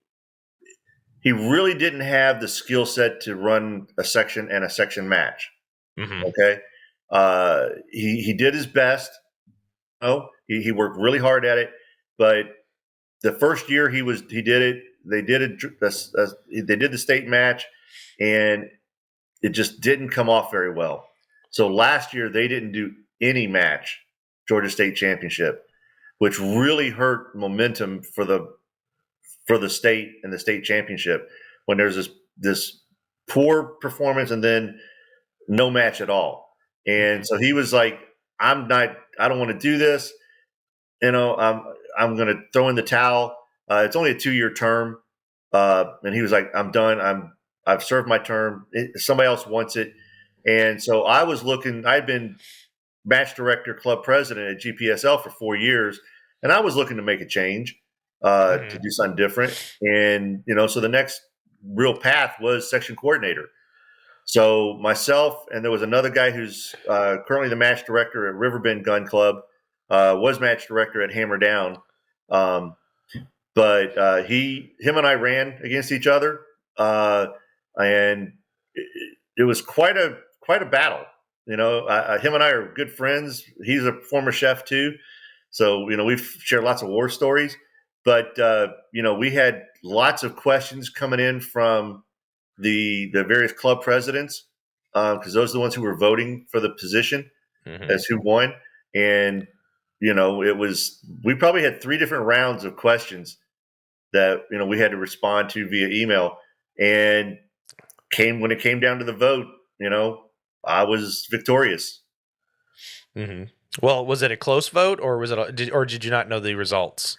really didn't have the skill set to run a section and a section match. Mm-hmm. Okay, he did his best. He worked really hard at it, but the first year he did it. They did the state match, and it just didn't come off very well. So last year they didn't do any match, Georgia State Championship, which really hurt momentum for the state and the state championship when there's this poor performance and then no match at all. And so he was like, I don't want to do this. I'm going to throw in the towel. It's only a 2-year term. And he was like, I'm done. I've served my term. Somebody else wants it. And so I was looking, I'd been match director, club president at GPSL for 4 years. And I was looking to make a change, to do something different. And, so the next real path was section coordinator. So myself, and there was another guy who's currently the match director at Riverbend Gun Club, was match director at Hammer Down. But him and I ran against each other, and it was quite a battle. Him and I are good friends. He's a former chef too, so we've shared lots of war stories. But we had lots of questions coming in from the various club presidents, because those are the ones who were voting for the position as who won. And we probably had 3 different rounds of questions that we had to respond to via email. And when it came down to the vote, I was victorious. Mm-hmm. Well, was it a close vote, or was it or did you not know the results?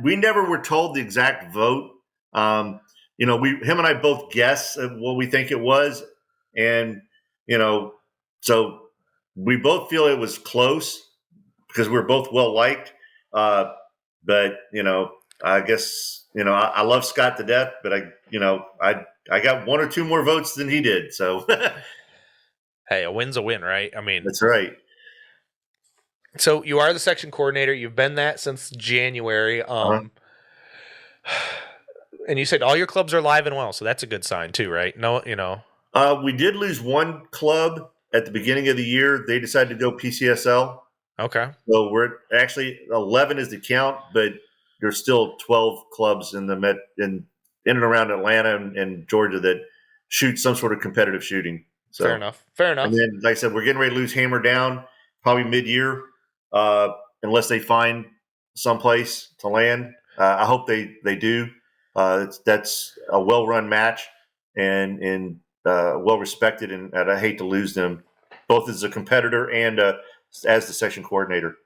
We never were told the exact vote. Him and I both guess what we think it was, and so we both feel it was close because we're both well liked. But I guess I love Scott to death, but I got 1 or 2 more votes than he did. So hey, a win's a win, right? I mean, that's right. So you are the section coordinator. You've been that since January. And you said all your clubs are live and well, so that's a good sign too, right? No, we did lose 1 club at the beginning of the year. They decided to go PCSL. Okay. So we're actually 11 is the count, but there's still 12 clubs in and around Atlanta and Georgia that shoot some sort of competitive shooting. So, Fair enough. And then, like I said, we're getting ready to lose Hammer Down probably mid-year, unless they find someplace to land. I hope they do. That's a well-run match and well-respected, and I hate to lose them, both as a competitor and as the section coordinator.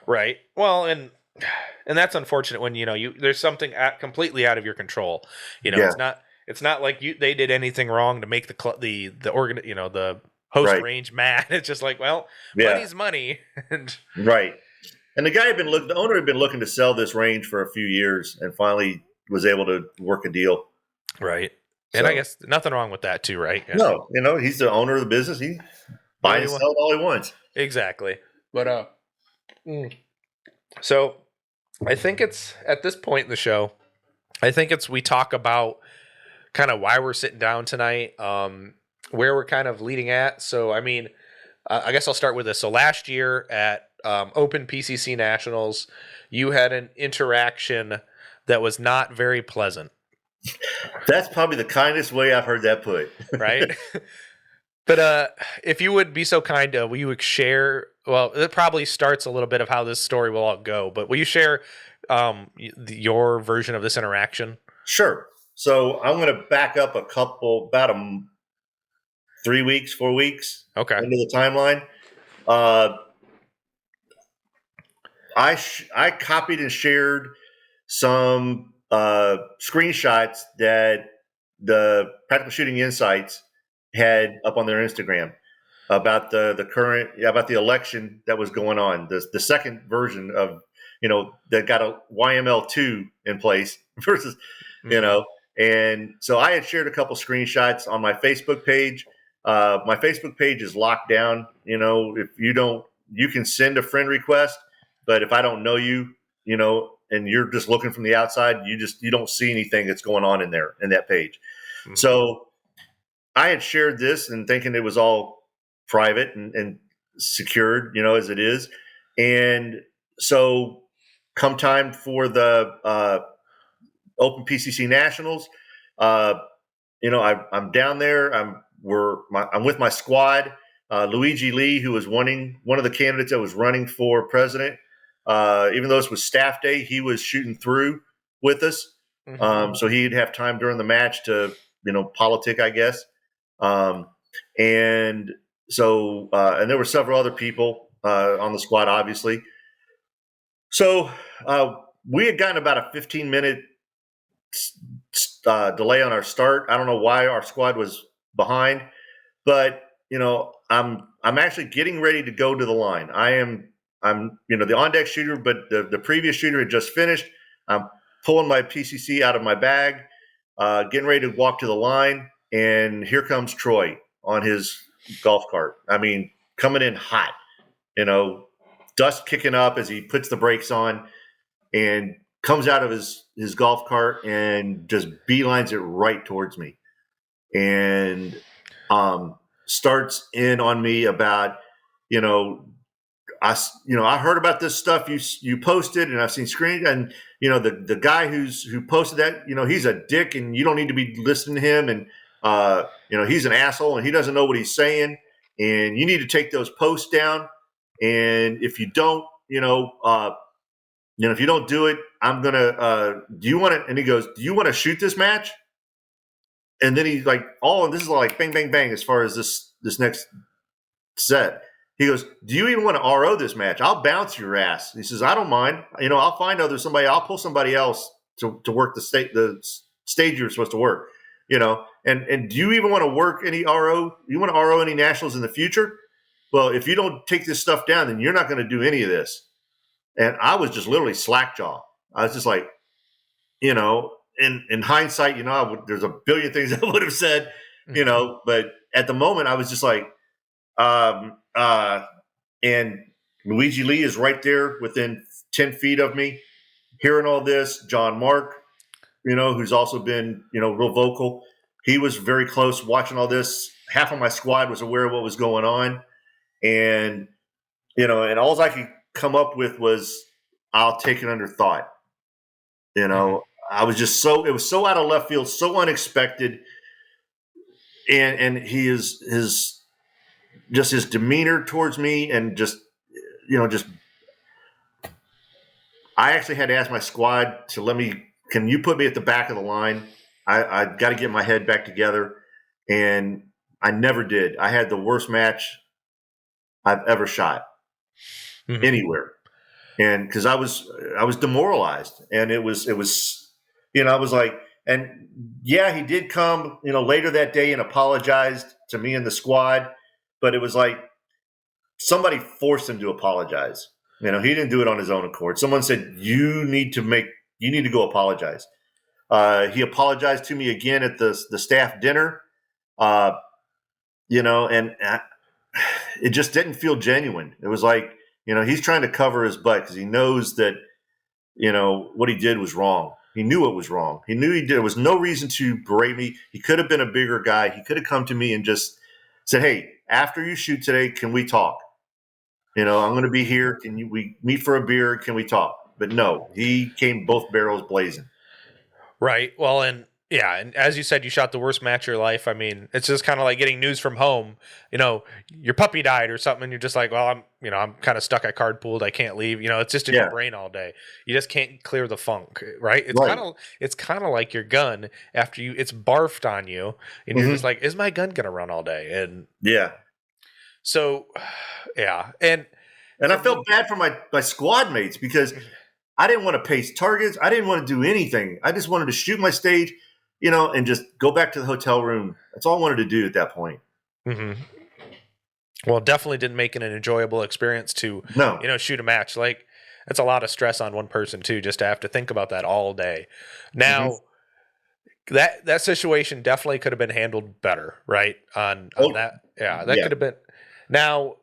Right. Well, and that's unfortunate when there's something completely out of your control. It's not like they did anything wrong to make the host range mad. It's just like, well, money's money. Right. And the owner had been looking to sell this range for a few years and finally was able to work a deal. Right. And I guess nothing wrong with that too, right? No, he's the owner of the business. He buy and sell all he wants. Exactly. But so I think it's at this point in the show, we talk about kind of why we're sitting down tonight, where we're kind of leading at. So, I mean, I guess I'll start with this. So last year at Open PCC Nationals, you had an interaction that was not very pleasant. That's probably the kindest way I've heard that put. Right? But if you would be so kind, will you share? Well, it probably starts a little bit of how this story will all go, but will you share your version of this interaction? Sure. So I'm going to back up about 3 weeks, 4 weeks into the timeline. I copied and shared some screenshots that the Practical Shooting Insights had up on their Instagram about the current about the election that was going on, the second version of that got a YML2 in place versus and so I had shared a couple screenshots on my Facebook page. My Facebook page is locked down. If you don't, you can send a friend request, but if I don't know you, and you're just looking from the outside, you don't see anything that's going on in there in that page. Mm-hmm. So I had shared this and thinking it was all private and secured, as it is. And so come time for the Open PCC Nationals, I'm down there. I'm with my squad. Luigi Lee, who was one of the candidates that was running for president, even though this was staff day, he was shooting through with us. Mm-hmm. So he'd have time during the match to, politic, I guess. And so, and there were several other people on the squad, obviously. So we had gotten about a 15-minute delay on our start. I don't know why our squad was behind, but I'm actually getting ready to go to the line. I'm the on deck shooter, but the previous shooter had just finished. I'm pulling my PCC out of my bag, getting ready to walk to the line, and here comes Troy on his golf cart. I mean, coming in hot, dust kicking up as he puts the brakes on and comes out of his golf cart and just beelines it right towards me and starts in on me about, I heard about this stuff you posted and I've seen screens and, the guy who posted that, he's a dick and you don't need to be listening to him. And, he's an asshole and he doesn't know what he's saying. And you need to take those posts down. And if you don't, if you don't do it, I'm going to, do you want to, and he goes, do you want to shoot this match? And then he's like, this is like bang, bang, bang, as far as this next set. He goes, do you even want to RO this match? I'll bounce your ass. He says, I don't mind. I'll find somebody. I'll pull somebody else to work the stage you're supposed to work. And do you even want to work any RO? You want to RO any nationals in the future? Well, if you don't take this stuff down, then you're not going to do any of this. And I was just literally slackjaw. I was just like, in hindsight, there's a billion things I would have said, but at the moment I was just like, and Luigi Lee is right there within 10 feet of me, hearing all this. John Mark, who's also been, real vocal. He was very close watching all this. Half of my squad was aware of what was going on. And, and all I could come up with was, I'll take it under thought. I was just it was so out of left field, so unexpected. And his demeanor towards me and I actually had to ask my squad to can you put me at the back of the line? I got to get my head back together. And I never did. I had the worst match I've ever shot anywhere. And because I was demoralized and it was, I was like, and yeah, he did come, later that day and apologized to me and the squad, but it was like somebody forced him to apologize. He didn't do it on his own accord. Someone said, you need to go apologize. He apologized to me again at the staff dinner, and it just didn't feel genuine. It was like, he's trying to cover his butt because he knows that, what he did was wrong. He knew it was wrong. He knew there was no reason to berate me. He could have been a bigger guy. He could have come to me and just said, hey, after you shoot today, can we talk? I'm going to be here. We meet for a beer? Can we talk? But no, he came both barrels blazing. Right. Well, and as you said, you shot the worst match of your life. I mean, it's just kind of like getting news from home. Your puppy died or something, and you're just like, well, I'm kind of stuck at card pooled. I can't leave. It's just in your brain all day. You just can't clear the funk, right? It's kind of like your gun after it's barfed on you, and you're just like, is my gun gonna run all day? And so, and I felt bad for my squad mates because I didn't want to pace targets. I didn't want to do anything. I just wanted to shoot my stage, and just go back to the hotel room. That's all I wanted to do at that point. Mm-hmm. Well, definitely didn't make it an enjoyable experience to, No. shoot a match. Like, that's a lot of stress on one person too, just to have to think about that all day. Now, that situation definitely could have been handled better, right? On that, that could have been. Now,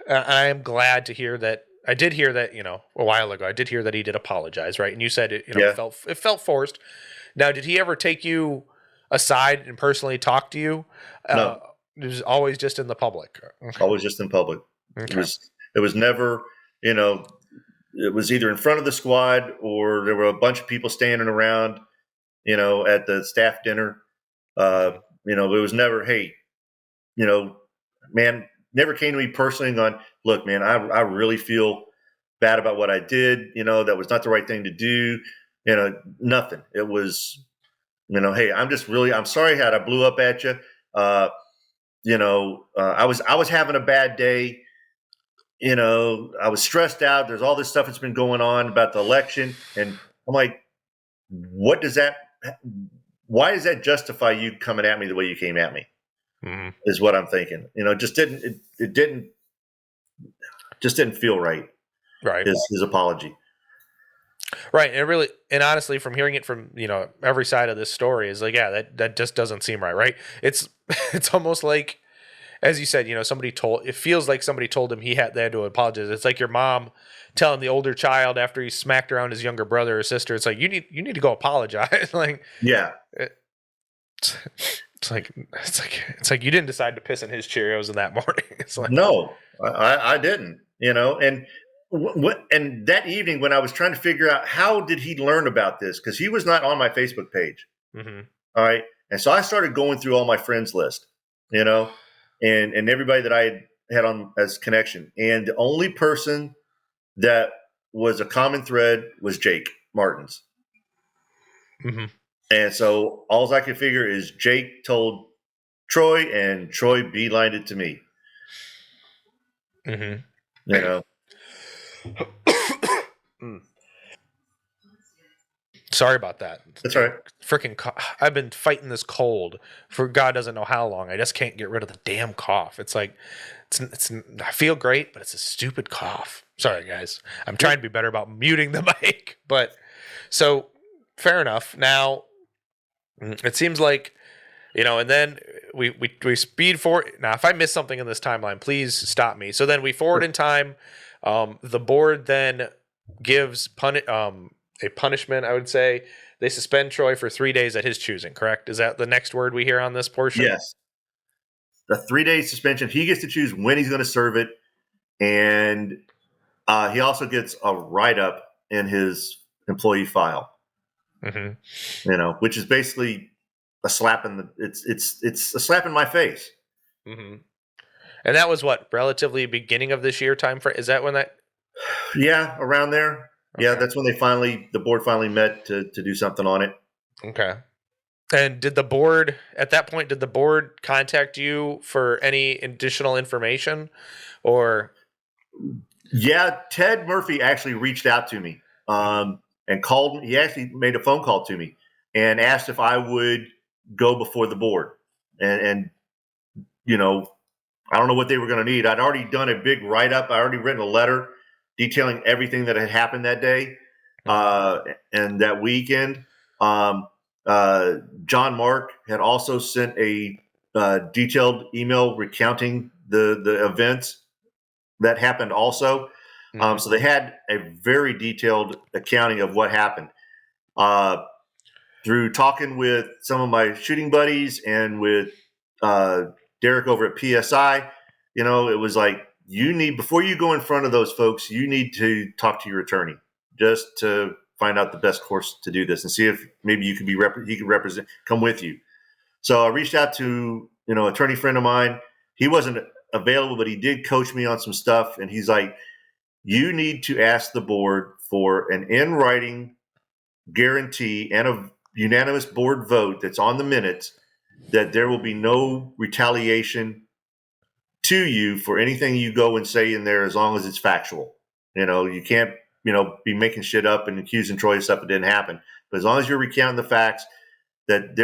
I am glad to hear that. I did hear that, a while ago. I did hear that he did apologize, right? And you said it felt forced. Now, did he ever take you aside and personally talk to you? No. It was always just in the public. Okay. Always just in public. Okay. It was never, it was either in front of the squad or there were a bunch of people standing around, at the staff dinner. It was never, hey, man, never came to me personally and gone, look, man, I really feel bad about what I did. That was not the right thing to do. Nothing. It was, hey, I'm sorry how I blew up at you. I was having a bad day. I was stressed out. There's all this stuff that's been going on about the election. And I'm like, why does that justify you coming at me the way you came at me? Mm-hmm. Is what I'm thinking. It didn't feel right. Right. His apology. Right. And honestly, from hearing it from, every side of this story is like, yeah, that just doesn't seem right. Right. It's almost like, as you said, it feels like somebody told him they had to apologize. It's like your mom telling the older child after he smacked around his younger brother or sister. It's like, you need to go apologize. Like, yeah. It's like you didn't decide to piss in his Cheerios in that morning. It's like, no, I didn't, and and that evening when I was trying to figure out how did he learn about this, because he was not on my Facebook page. Mm-hmm. All right. And so I started going through all my friends list, and everybody that I had on as connection. And the only person that was a common thread was Jake Martins. Mm-hmm. And so all I could figure is Jake told Troy, and Troy beelined it to me. Mm-hmm. Sorry about that. That's all right. I've been fighting this cold for God doesn't know how long. I just can't get rid of the damn cough. It's like, I feel great, but it's a stupid cough. Sorry, guys. I'm trying to be better about muting the mic. But so fair enough. Now, it seems like, and then we speed forward. Now, if I miss something in this timeline, please stop me. So then we forward in time. The board then gives a punishment, I would say. They suspend Troy for 3 days at his choosing, correct? Is that the next word we hear on this portion? Yes. The 3-day suspension. He gets to choose when he's going to serve it. And he also gets a write-up in his employee file. Mm-hmm. Which is basically a slap in it's a slap in my face. Mm-hmm. And that was what, relatively beginning of this year time frame? Is that when that? Yeah, around there. Okay. Yeah, that's when the board finally met to do something on it. Okay. And did the board contact you for any additional information, or? Yeah, Ted Murphy actually reached out to me and called me. He actually made a phone call to me and asked if I would go before the board. And I don't know what they were going to need. I'd already done a big write-up. I already written a letter detailing everything that had happened that day and that weekend. John Mark had also sent a detailed email recounting the events that happened also. Mm-hmm. So they had a very detailed accounting of what happened. Through talking with some of my shooting buddies and with Derek over at PSI, it was like, before you go in front of those folks, you need to talk to your attorney just to find out the best course to do this and see if maybe you could he could represent, come with you. So I reached out to, attorney friend of mine. He wasn't available, but he did coach me on some stuff. And he's like, you need to ask the board for an in writing guarantee and a unanimous board vote that's on the minutes that there will be no retaliation to you for anything you go and say in there as long as it's factual. You can't be making shit up and accusing Troy of stuff that didn't happen. But as long as you're recounting the facts, that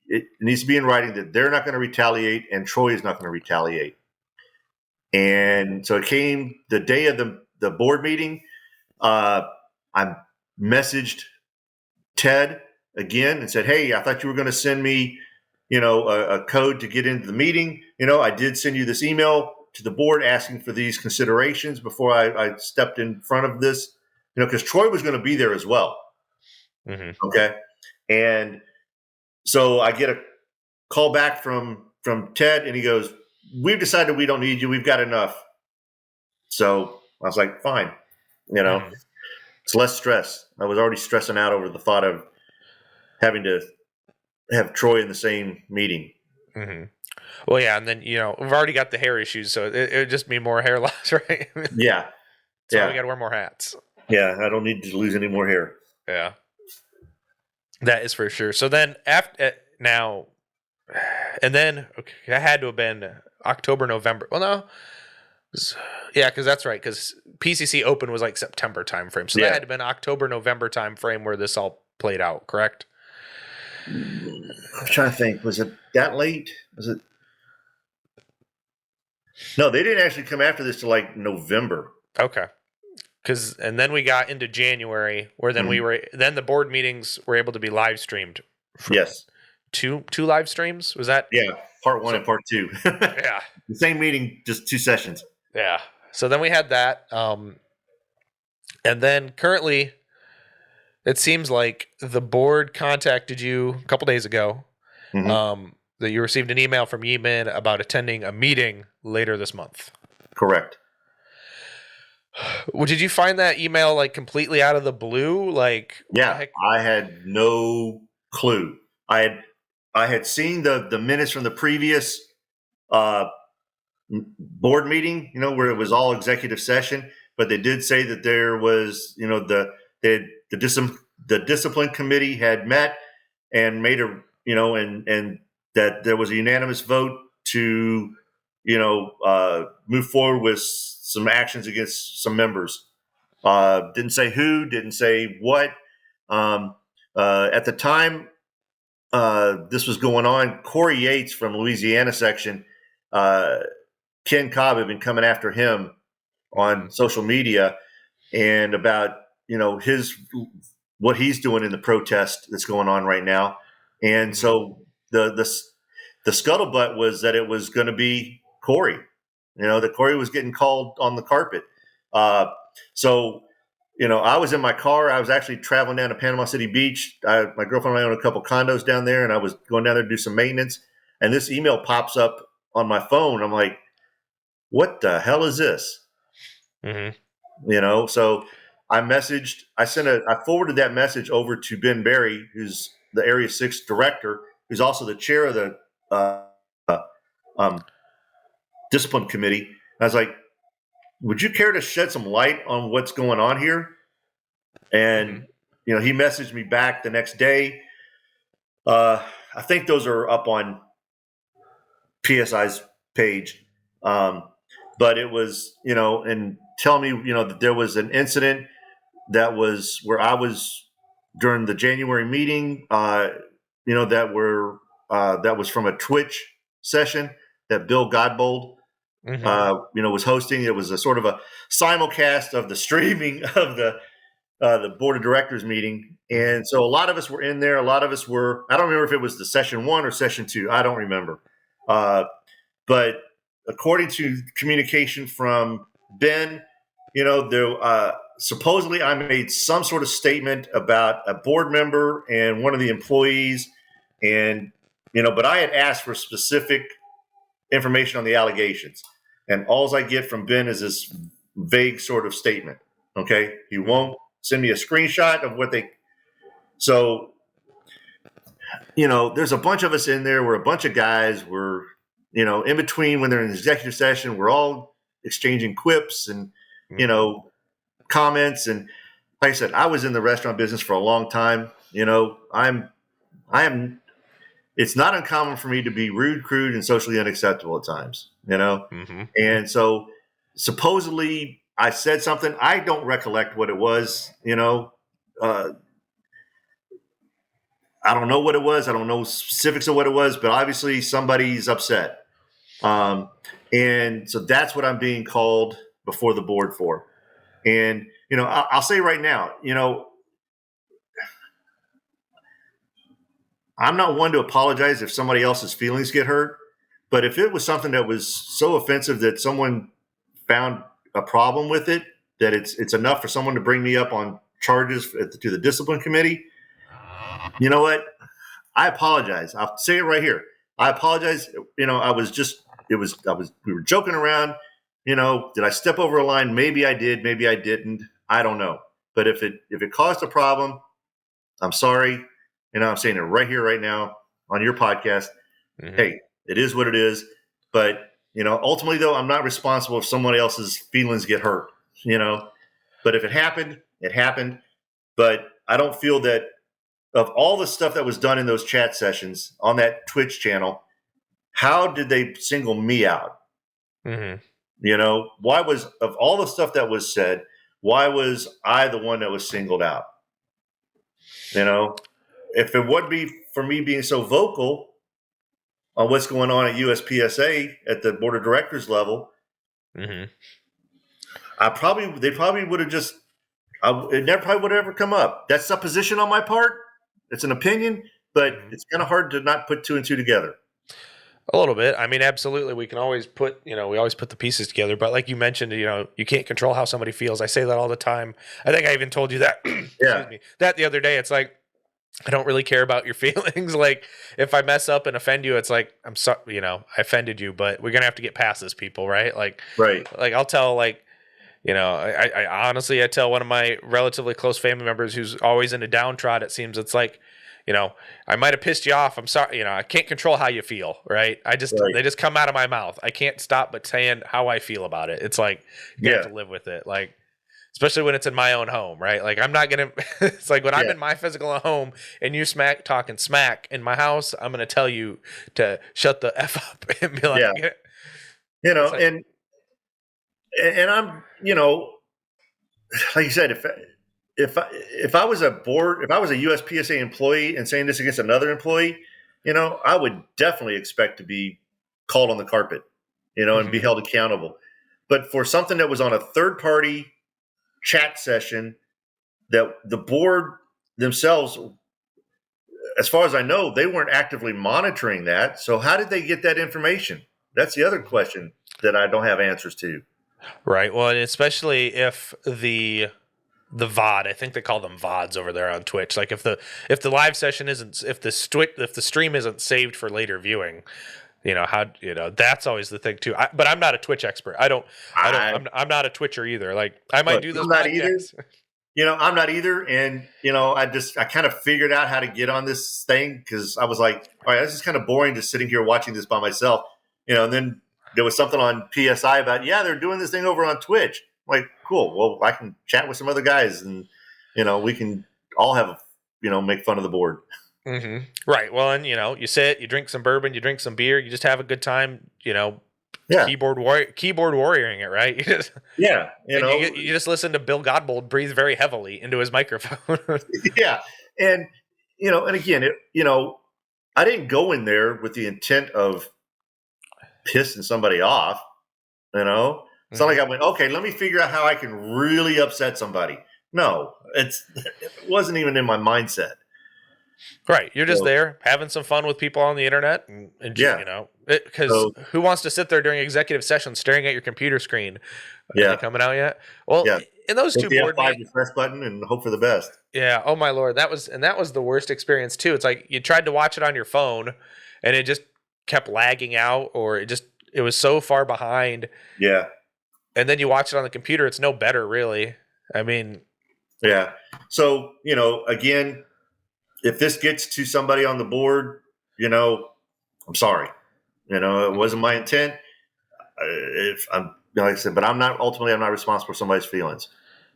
it needs to be in writing that they're not going to retaliate and Troy is not going to retaliate. And so it came the day of the board meeting. I messaged Ted again and said, "Hey, I thought you were going to send me, a code to get into the meeting. I did send you this email to the board asking for these considerations before I stepped in front of this, because Troy was going to be there as well." Mm-hmm. Okay. And so I get a call back from Ted and he goes, "We've decided we don't need you. We've got enough." So I was like, fine, Mm-hmm. it's less stress. I was already stressing out over the thought of having to have Troy in the same meeting. Mm-hmm. Well, yeah, and then we've already got the hair issues, so it would just be more hair loss, right? Yeah, So we got to wear more hats. Yeah, I don't need to lose any more hair. Yeah, that is for sure. So then after now, and then that had to have been October, November. Well, no, because that's right. Because PCC Open was like September timeframe, so that had to have been October, November timeframe where this all played out. Correct? I'm trying to think. Was it that late? Was it? No, they didn't actually come after this till like November. Okay. And then we got into January, where then then the board meetings were able to be live streamed. Yes. Two live streams? Was that? Yeah, part 1 and part 2. Yeah. The same meeting, just 2 sessions. Yeah. So then we had that. And then currently, it seems like the board contacted you a couple days ago. Mm-hmm. That you received an email from Yeeman about attending a meeting later this month. Correct. Well, did you find that email like completely out of the blue? Like, yeah, I had no clue. I had seen the minutes from the previous board meeting, where it was all executive session, but they did say that there was, the discipline committee had met and made and that there was a unanimous vote to, move forward with some actions against some members. Didn't say who, didn't say what. At the time this was going on, Corey Yates from Louisiana section, Ken Cobb had been coming after him on social media and about, what he's doing in the protest that's going on right now. And so the scuttlebutt was that it was going to be Corey, that Corey was getting called on the carpet. So, I was in my car. I was actually traveling down to Panama City Beach. My girlfriend and I own a couple condos down there, and I was going down there to do some maintenance. And this email pops up on my phone. I'm like, what the hell is this? Mm-hmm. So I forwarded that message over to Ben Berry, who's the Area 6 director, who's also the chair of the discipline committee. And I was like, would you care to shed some light on what's going on here? And, he messaged me back the next day. I think those are up on PSI's page. But it was, and tell me, that there was an incident that was where I was during the January meeting, that was from a Twitch session that Bill Godbold, was hosting. It was a sort of a simulcast of the streaming of the board of directors meeting. And so a lot of us were in there. A lot of us were, I don't remember if it was the session 1 or session 2. I don't remember. But according to communication from Ben, there, supposedly I made some sort of statement about a board member and one of the employees. And, but I had asked for specific information on the allegations. And all I get from Ben is this vague sort of statement. Okay. He won't send me a screenshot of what they. So, there's a bunch of us in there. We're a bunch of guys. We're, in between when they're in the executive session, we're all exchanging quips and, comments. And like I said, I was in the restaurant business for a long time. It's not uncommon for me to be rude, crude, and socially unacceptable at times, And so supposedly I said something. I don't recollect what it was. I don't know what it was. I don't know specifics of what it was, but obviously somebody's upset. And so that's what I'm being called before the board for. And, I'll say right now, I'm not one to apologize if somebody else's feelings get hurt. But if it was something that was so offensive that someone found a problem with it, that it's enough for someone to bring me up on charges to the discipline committee, you know what? I apologize. I'll say it right here. I apologize. We were joking around. Did I step over a line? Maybe I did. Maybe I didn't. I don't know. But if it caused a problem, I'm sorry. I'm saying it right here, right now on your podcast. Mm-hmm. Hey, it is what it is. But, ultimately, though, I'm not responsible if someone else's feelings get hurt, But if it happened, it happened. But I don't feel that of all the stuff that was done in those chat sessions on that Twitch channel, how did they single me out? Mm-hmm. Why was, of all the stuff that was said, why was I the one that was singled out? If it would be for me being so vocal on what's going on at USPSA at the board of directors level, mm-hmm. They probably would have just, it never probably would have ever come up. That's supposition on my part. It's an opinion, but it's kind of hard to not put two and two together. A little bit. I mean, absolutely. We can always put, we always put the pieces together. But like you mentioned, you can't control how somebody feels. I say that all the time. I think I even told you that. Excuse me. That the other day. It's like, I don't really care about your feelings. Like, if I mess up and offend you, it's like, I'm sorry, I offended you, but we're gonna have to get past this, people, right? Like, I'll tell, I honestly, I tell one of my relatively close family members who's always in a downtrod. It seems it's like, I might have pissed you off. I'm sorry. I can't control how you feel, right? They just come out of my mouth. I can't stop but saying how I feel about it. It's like, you have to live with it. Like, especially when it's in my own home, right? Like, I'm not going to, it's like when I'm in my physical home and you talking smack in my house, I'm going to tell you to shut the F up and be like, and I'm, like you said, if I was a USPSA employee and saying this against another employee, I would definitely expect to be called on the carpet, and be held accountable. But for something that was on a third party chat session that the board themselves, as far as I know, they weren't actively monitoring that. So how did they get that information? That's the other question that I don't have answers to. Right. Well, and especially if the VOD, I think they call them VODs over there on Twitch. Like if the live session if the stream isn't saved for later viewing, that's always the thing too. But I'm not a Twitch expert. I'm not a Twitcher either. Like, I might do this. I'm not either. I'm not either. And, I kind of figured out how to get on this thing because I was like, all right, this is kind of boring just sitting here watching this by myself, and then there was something on PSI about, they're doing this thing over on Twitch. I'm like, cool. Well, I can chat with some other guys and, we can all have, make fun of the board. Mm-hmm. Right. Well, and you sit, you drink some bourbon, you drink some beer, you just have a good time. Keyboard warrioring it, right? You just listen to Bill Godbold breathe very heavily into his microphone. And and again, I didn't go in there with the intent of pissing somebody off. It's not like I went, okay, let me figure out how I can really upset somebody. No, it wasn't even in my mindset. Right. You're just there having some fun with people on the internet. And because who wants to sit there during executive session staring at your computer screen? Are they coming out yet? Well, in those two board meetings, press button and hope for the best. Yeah. Oh my Lord. That was the worst experience too. It's like you tried to watch it on your phone and it just kept lagging out, or it was so far behind. Yeah. And then you watch it on the computer. It's no better, really. I mean. Yeah. So, again, if this gets to somebody on the board, I'm sorry. It wasn't my intent. If I'm, like I said, but I'm not responsible for somebody's feelings.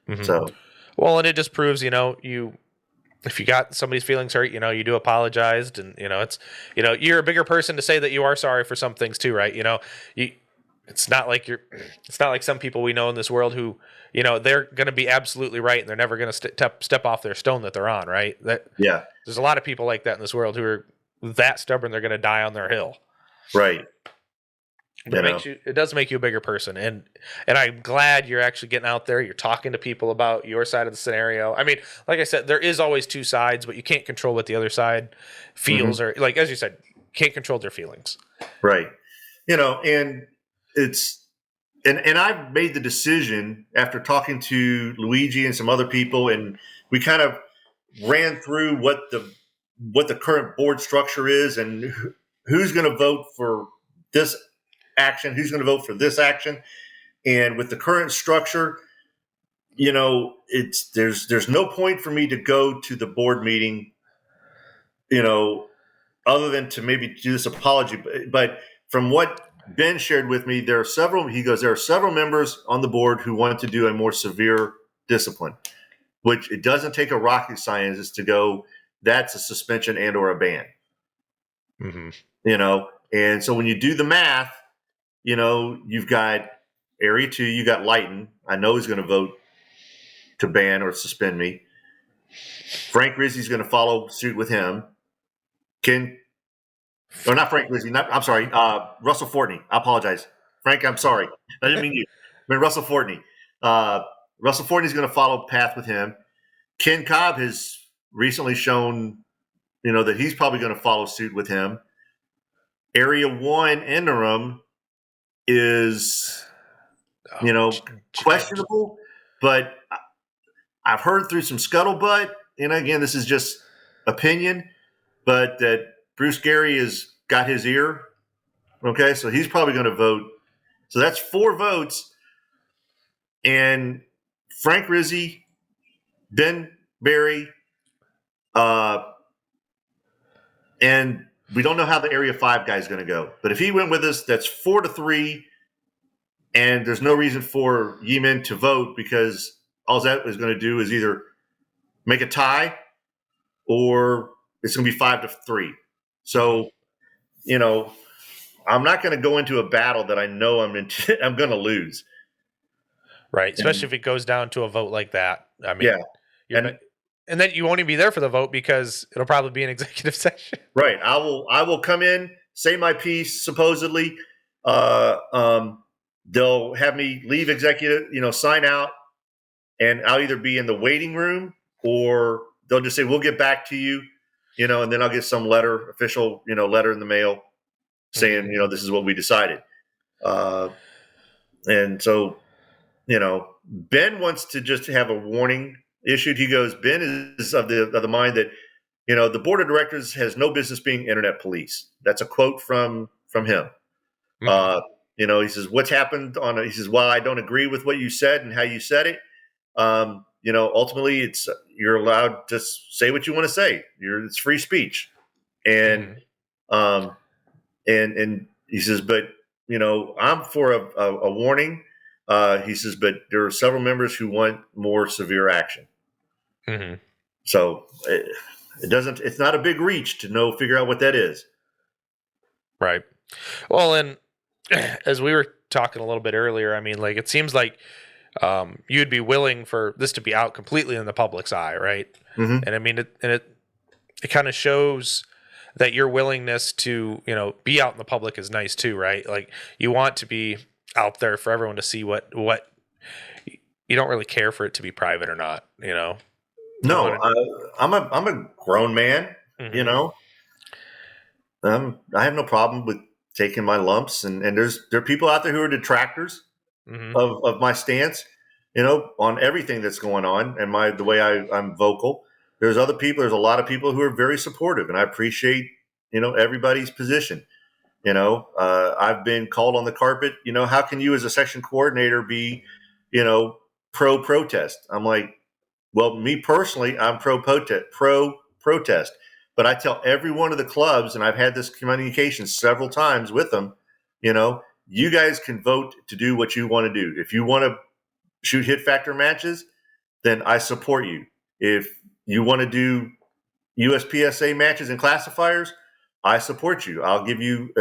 Mm-hmm. So, well, and it just proves, if you got somebody's feelings hurt, you do apologize, and it's, you're a bigger person to say that you are sorry for some things too, right? it's not like some people we know in this world who, they're going to be absolutely right and they're never going to step off their stone that they're on, right? Yeah. There's a lot of people like that in this world who are that stubborn they're going to die on their hill. Right. But it does make you a bigger person, and I'm glad you're actually getting out there. You're talking to people about your side of the scenario. I mean, like I said, there is always two sides, but you can't control what the other side feels, or like as you said, can't control their feelings. Right. And it's and I've made the decision after talking to Luigi and some other people, and we kind of ran through what the current board structure is and who's going to vote for this action, who's going to vote for this action. And with the current structure, there's no point for me to go to the board meeting, other than to maybe do this apology. But from what Ben shared with me, there are several members on the board who want to do a more severe discipline, which it doesn't take a rocket scientist to go, that's a suspension and or a ban. Mm-hmm. And so when you do the math, you've got Area 2, you got Lighton. I know he's going to vote to ban or suspend me. Frank Rizzi's going to follow suit with him. Not Frank Rizzi. I'm sorry, Russell Fortney. I apologize. Frank, I'm sorry. I didn't mean you. I mean Russell Fortney. Russell Fortney's going to follow path with him. Ken Cobb has recently shown, that he's probably going to follow suit with him. Area 1 interim is, questionable, but I've heard through some scuttlebutt, and again, this is just opinion, but that Bruce Gary has got his ear. Okay, so he's probably going to vote. So that's 4 votes. And Frank Rizzi, Ben Barry, and we don't know how the Area 5 guy is going to go. But if he went with us, that's 4-3. And there's no reason for Yeeman to vote because all that is going to do is either make a tie or it's going to be 5-3. So, I'm not going to go into a battle that I know I'm going to lose. Right, especially if it goes down to a vote like that. I mean, yeah. And then you won't even be there for the vote because it'll probably be an executive session. Right. I will come in, say my piece, supposedly. They'll have me leave executive, sign out, and I'll either be in the waiting room or they'll just say, we'll get back to you, and then I'll get some official letter in the mail saying, this is what we decided. And so, Ben wants to just have a warning issued. He goes, Ben is of the mind that, the board of directors has no business being internet police. That's a quote from him. Mm-hmm. He says, what's happened he says, while I don't agree with what you said and how you said it, ultimately you're allowed to say what you want to say. It's free speech. And, and he says, but, I'm for a warning. He says, but there are several members who want more severe action. Mm-hmm. So it's not a big reach to figure out what that is. Right. Well, and as we were talking a little bit earlier, I mean, like, it seems like you'd be willing for this to be out completely in the public's eye, right? Mm-hmm. And I mean, it kind of shows that your willingness to, be out in the public is nice too, right? Like, you want to be out there for everyone to see what you don't really care for it to be private or not, No, I'm a grown man, mm-hmm. I have no problem with taking my lumps, and there are people out there who are detractors mm-hmm. of my stance, on everything that's going on and the way I'm vocal. There's a lot of people who are very supportive, and I appreciate, everybody's position. I've been called on the carpet. How can you as a section coordinator be, pro protest? I'm like, well, me personally, I'm pro protest. But I tell every one of the clubs, and I've had this communication several times with them, you guys can vote to do what you want to do. If you want to shoot hit factor matches, then I support you. If you want to do USPSA matches and classifiers, I support you. I'll give you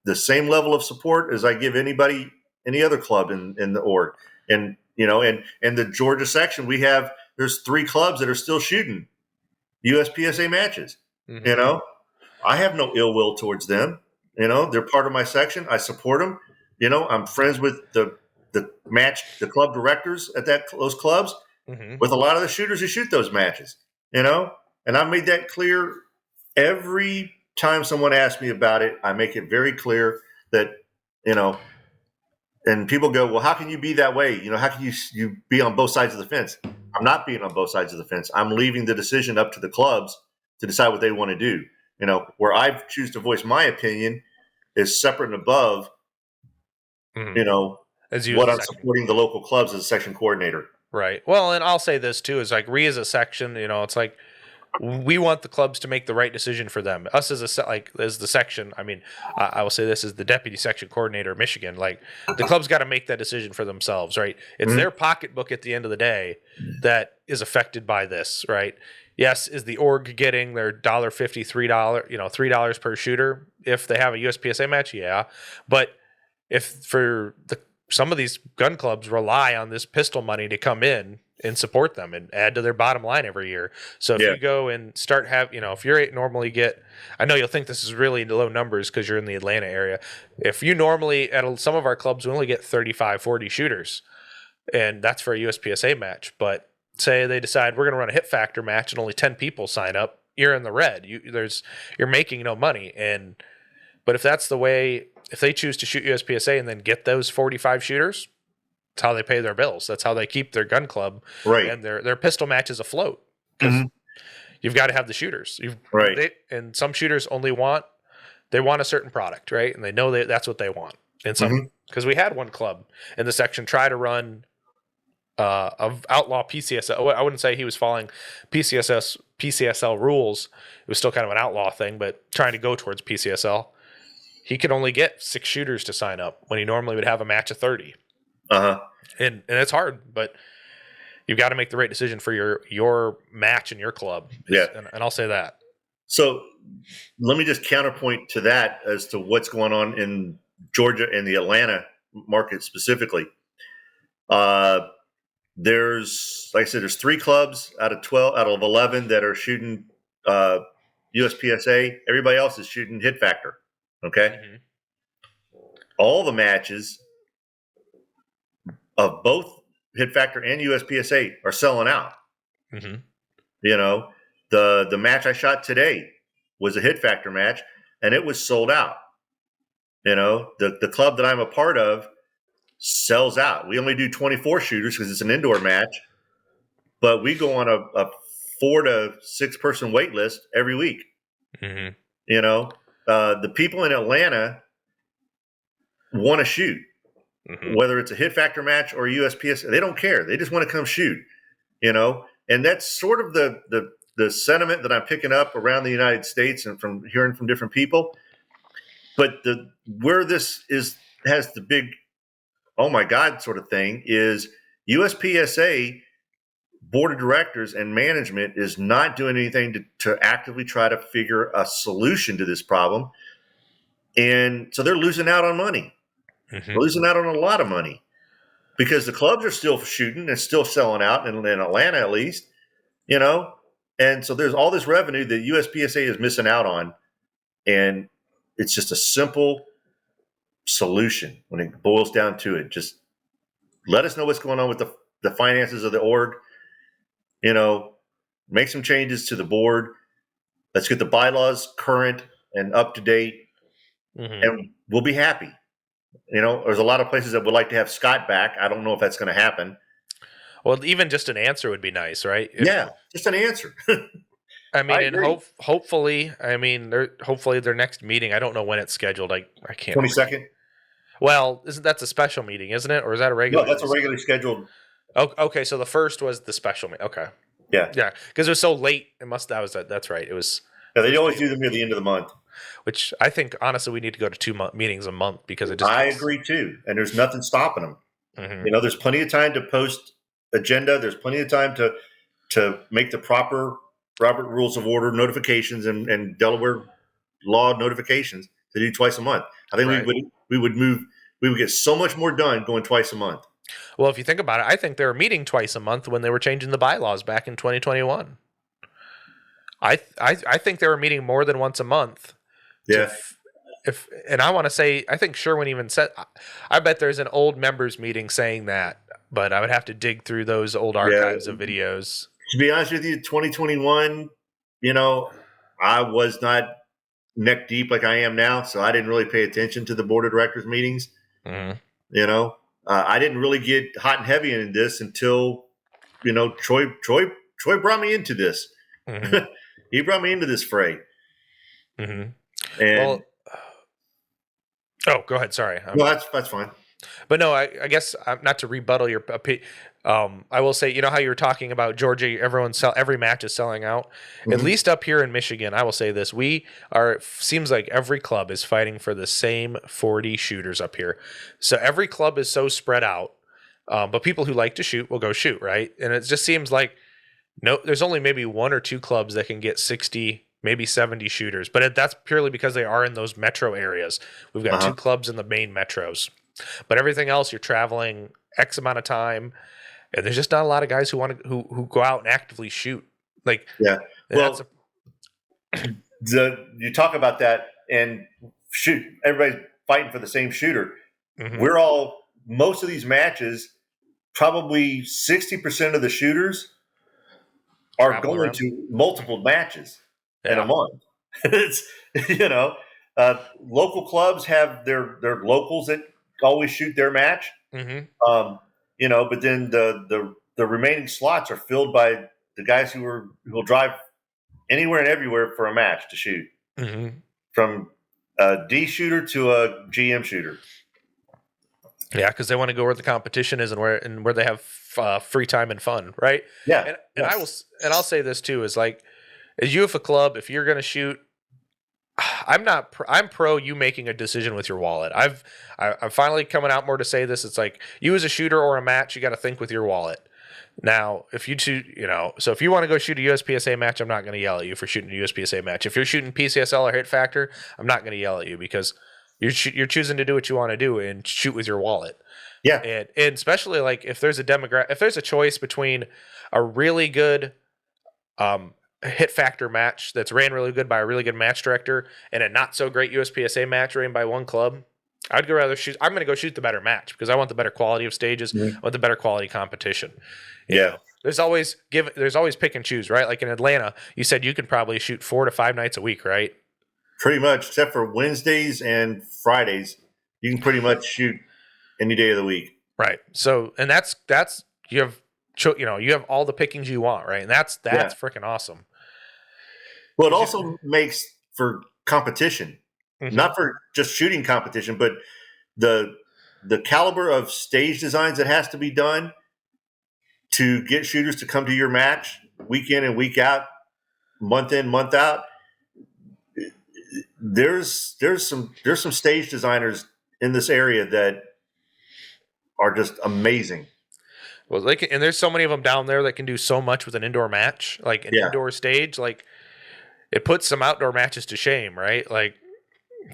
the same level of support as I give anybody any other club in the org. And and the Georgia section, there's 3 clubs that are still shooting USPSA matches. Mm-hmm. I have no ill will towards them. They're part of my section. I support them. I'm friends with the club directors at those clubs, Mm-hmm. with a lot of the shooters who shoot those matches. And I've made that clear every time someone asks me about it. I make it very clear that and people go, well, how can you be that way? How can you be on both sides of the fence? I'm not being on both sides of the fence. I'm leaving the decision up to the clubs to decide what they want to do. Where I choose to voice my opinion is separate and above, As what I'm supporting the local clubs as a section coordinator. Right. Well, and I'll say this too, is like we as a section, it's like we want the clubs to make the right decision for them. Us as as the section, I mean, I will say this as the deputy section coordinator of Michigan, like the club's got to make that decision for themselves, right? It's their pocketbook at the end of the day that is affected by this, right? Yes, is the org getting their $1.50, $3, $3 per shooter if they have a USPSA match? Yeah. But if for some of these gun clubs rely on this pistol money to come in and support them and add to their bottom line every year. So if you go and start if you're normally get, I know you'll think this is really low numbers because you're in the Atlanta area. If you normally, at some of our clubs, we only get 35, 40 shooters, and that's for a USPSA match. But say they decide we're going to run a hit factor match and only 10 people sign up, you're in the red. You're making no money. But if that's the way, if they choose to shoot USPSA and then get those 45 shooters, that's how they pay their bills. That's how they keep their gun club and their pistol matches afloat. Because you've got to have the shooters. And some shooters only want a certain product, right? And they know that's what they want. And some, because we had one club in the section try to run of outlaw PCSL. I wouldn't say he was following PCSL rules. It was still kind of an outlaw thing, but trying to go towards PCSL. He could only get 6 shooters to sign up when he normally would have a match of 30. And it's hard, but you've got to make the right decision for your match and your club. And I'll say that. So let me just counterpoint to that as to what's going on in Georgia and the Atlanta market specifically. There's, like I said, there's 3 clubs out of 11 that are shooting USPSA. Everybody else is shooting hit factor. Okay. All the matches of both hit factor and USPSA are selling out. The match I shot today was a hit factor match, and it was sold out. The club that I'm a part of sells out. We only do 24 shooters because it's an indoor match, but we go on a 4 to 6 person wait list every week. The people in Atlanta want to shoot, whether it's a hit factor match or a USPS. They don't care. They just want to come shoot, and that's sort of the sentiment that I'm picking up around the United States and from hearing from different people. But where this has the big, oh my God sort of thing is USPSA board of directors and management is not doing anything to actively try to figure a solution to this problem. And so they're losing out on money. They're losing out on a lot of money because the clubs are still shooting and still selling out in Atlanta, at least, and so there's all this revenue that USPSA is missing out on. And it's just a simple solution when it boils down to it. Just let us know what's going on with the finances of the org. Make some changes to the board. Let's get the bylaws current and up to date, and we'll be happy. There's a lot of places that would like to have Scott back. I don't know if that's going to happen. Well, even just an answer would be nice, right? Just an answer. I mean, and hopefully, hopefully their next meeting. I don't know when it's scheduled. I can't. 22nd. Well, that's a special meeting, isn't it, or is that a regular? No, that's a regularly scheduled. Oh, okay. So the first was the special meeting. Okay. Yeah. Because it was so late. That's right. It was. Yeah, they always do them near the end of the month. Which I think, honestly, we need to go to 2 meetings a month because it just. I agree too, and there's nothing stopping them. There's plenty of time to post agenda. There's plenty of time to make the proper Robert Rules of Order notifications and Delaware law notifications to do twice a month. I think we would move we would get so much more done going twice a month. Well, if you think about it, I think they were meeting twice a month when they were changing the bylaws back in 2021. I think they were meeting more than once a month. Yeah. And I want to say, I think Sherwin even said, I bet there's an old members meeting saying that, but I would have to dig through those old archives of videos. To be honest with you, 2021, I was not neck deep like I am now, so I didn't really pay attention to the board of directors meetings. Mm-hmm. I didn't really get hot and heavy in this until, Troy brought me into this. Mm-hmm. He brought me into this fray. Mm-hmm. And go ahead. Sorry. No, that's fine. But no, I guess not to rebuttal your opinion. I will say, how you were talking about Georgia, every match is selling out. Mm-hmm. At least up here in Michigan, I will say this: seems like every club is fighting for the same 40 shooters up here. So every club is so spread out, but people who like to shoot will go shoot, right? And it just seems like there's only maybe one or two clubs that can get 60, maybe 70 shooters, but that's purely because they are in those metro areas. We've got two clubs in the main metros. But everything else, you're traveling X amount of time, and there's just not a lot of guys who go out and actively shoot. Well, you talk about that and shoot. Everybody's fighting for the same shooter. Mm-hmm. Most of these matches, probably 60% of the shooters are going to multiple matches in a month. It's local clubs have their locals that always shoot their match. Mm-hmm. But then the remaining slots are filled by the guys who will drive anywhere and everywhere for a match to shoot. Mm-hmm. From a D shooter to a GM shooter. Yeah, because they want to go where the competition is and where they have free time and fun, right? Yeah. I'll say this too: is like, as you, if a club, if you're going to shoot, I'm pro you making a decision with your wallet. I'm finally coming out more to say this. It's like, you as a shooter or a match, you got to think with your wallet. Now, if you so if you want to go shoot a USPSA match, I'm not going to yell at you for shooting a USPSA match. If you're shooting PCSL or Hit Factor, I'm not going to yell at you because you're choosing to do what you want to do and shoot with your wallet. Yeah, and especially like if there's a choice between a really good Hit Factor match that's ran really good by a really good match director and a not so great USPSA match ran by one club, I'd go rather shoot. I'm going to go shoot the better match because I want the better quality of stages. Mm-hmm. I want the better quality competition. There's always pick and choose, right? Like in Atlanta, you said you could probably shoot 4 to 5 nights a week, right? Pretty much, except for Wednesdays and Fridays, you can pretty much shoot any day of the week. Right. So, and that's you have all the pickings you want, right? And that's freaking awesome. Well, it also makes for competition, mm-hmm. not for just shooting competition, but the caliber of stage designs that has to be done to get shooters to come to your match week in and week out, month in, month out. There's some stage designers in this area that are just amazing. Well, and there's so many of them down there that can do so much with an indoor match, like an indoor stage. Like, it puts some outdoor matches to shame, right? Like,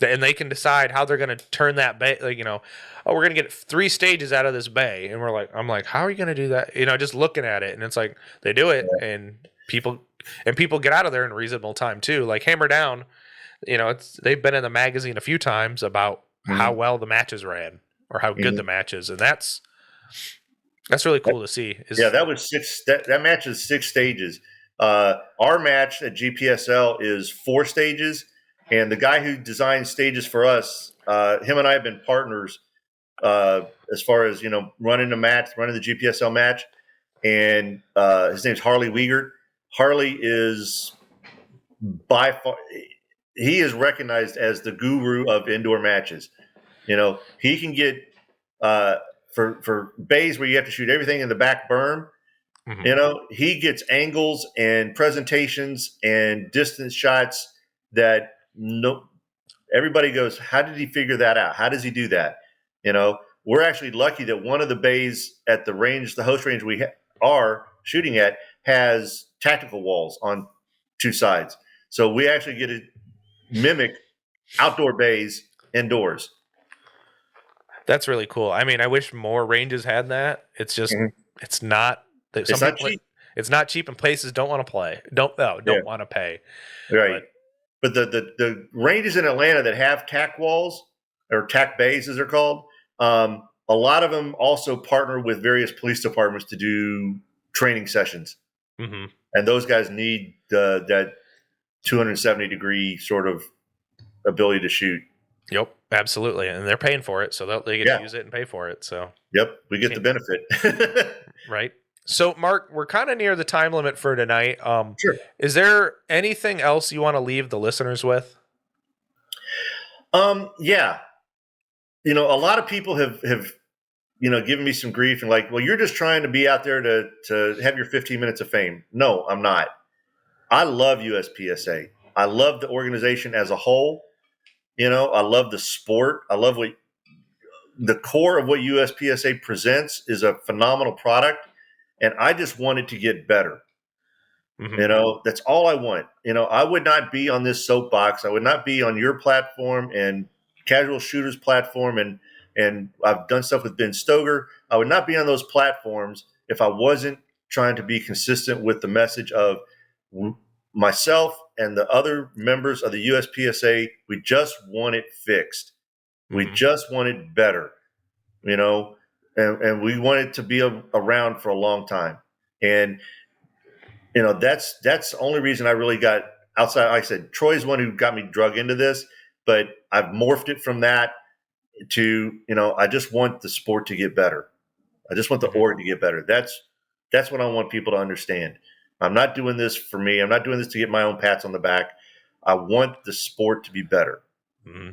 and they can decide how they're going to turn that bay. Like, we're going to get 3 stages out of this bay, and I'm like, how are you going to do that? Just looking at it, and it's like they do it, and people get out of there in reasonable time too. Like Hammer Down, they've been in the magazine a few times about how well the matches ran or how good the match is, and that's really cool to see. That was 6. That match is 6 stages. Our match at GPSL is 4 stages, and the guy who designed stages for us, him and I have been partners as far as running the GPSL match, and his name's Harley Wiegert. Harley is by far, he is recognized as the guru of indoor matches. He can get for bays where you have to shoot everything in the back berm. Mm-hmm. He gets angles and presentations and distance shots that everybody goes, how did he figure that out? How does he do that? We're actually lucky that one of the bays at the range, the host range we are shooting at, has tactical walls on 2 sides. So we actually get to mimic outdoor bays indoors. That's really cool. I mean, I wish more ranges had that. It's just, it's not. It's not cheap. It's not cheap, and places don't want to play. Don't want to pay. Right. But the ranges in Atlanta that have tack walls or tack bays, as they're called, a lot of them also partner with various police departments to do training sessions. Mm-hmm. And those guys need that 270-degree sort of ability to shoot. Yep, absolutely, and they're paying for it, so they get to use it and pay for it. So yep, we get the benefit. Right. So, Mark, we're kind of near the time limit for tonight. Sure. Is there anything else you want to leave the listeners with? Yeah. A lot of people have given me some grief and like, well, you're just trying to be out there to have your 15 minutes of fame. No, I'm not. I love USPSA. I love the organization as a whole. I love the sport. I love what the core of what USPSA presents is a phenomenal product. And I just want it to get better. Mm-hmm. That's all I want. I would not be on this soapbox. I would not be on your platform and Casual Shooters platform. And I've done stuff with Ben Stoger. I would not be on those platforms if I wasn't trying to be consistent with the message of myself and the other members of the USPSA. We just want it fixed. Mm-hmm. We just want it better, and we want it to be around for a long time. And, that's the only reason I really got outside. Like I said, Troy's one who got me drug into this, but I've morphed it from that to, I just want the sport to get better. I just want the org to get better. That's what I want people to understand. I'm not doing this for me. I'm not doing this to get my own pats on the back. I want the sport to be better. Mm-hmm.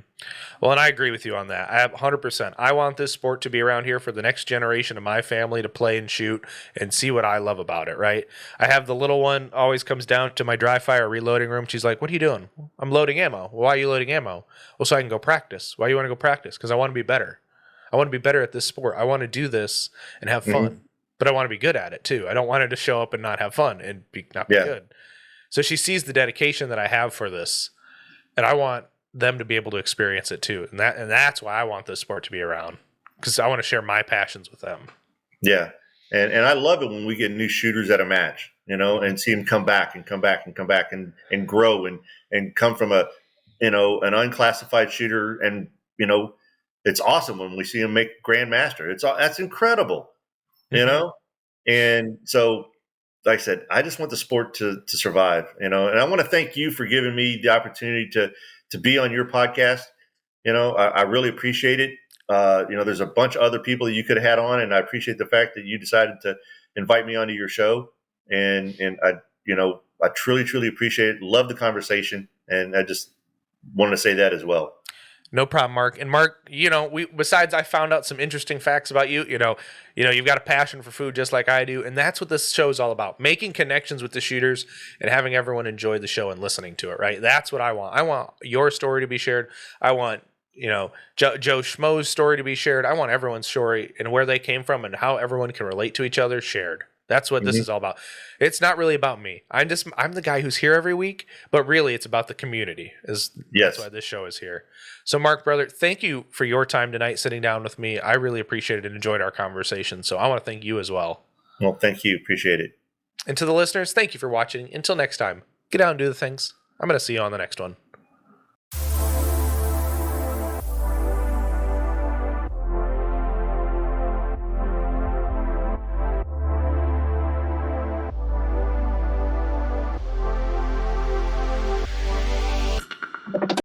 Well, and I agree with you on that. I have 100%. I want this sport to be around here for the next generation of my family to play and shoot and see what I love about it, right? I have the little one always comes down to my dry fire reloading room. She's like, what are you doing? I'm loading ammo. Well, why are you loading ammo? Well, so I can go practice. Why do you want to go practice? Because I want to be better. I want to be better at this sport. I want to do this and have fun, but I want to be good at it too. I don't want her to show up and not have fun and not be good. So she sees the dedication that I have for this, and I want them to be able to experience it too. And that's why I want this sport to be around, because I want to share my passions with them. Yeah. And I love it when we get new shooters at a match, and see them come back and come back and come back and grow and come from an unclassified shooter. And, it's awesome when we see them make Grandmaster. That's incredible, And so, like I said, I just want the sport to survive, and I want to thank you for giving me the opportunity to be on your podcast. I really appreciate it. There's a bunch of other people that you could have had on, and I appreciate the fact that you decided to invite me onto your show. And I truly, truly appreciate it. Love the conversation. And I just wanted to say that as well. No problem, Mark. And Mark, besides I found out some interesting facts about you, you've got a passion for food just like I do. And that's what this show is all about, making connections with the shooters and having everyone enjoy the show and listening to it, right? That's what I want. I want your story to be shared. I want, Joe Schmo's story to be shared. I want everyone's story and where they came from and how everyone can relate to each other shared. That's what this is all about. It's not really about me. I'm the guy who's here every week, but really it's about the community. That's why this show is here. So Mark, brother, thank you for your time tonight sitting down with me. I really appreciated it and enjoyed our conversation. So I want to thank you as well. Well, thank you. Appreciate it. And to the listeners, thank you for watching. Until next time, get out and do the things. I'm going to see you on the next one.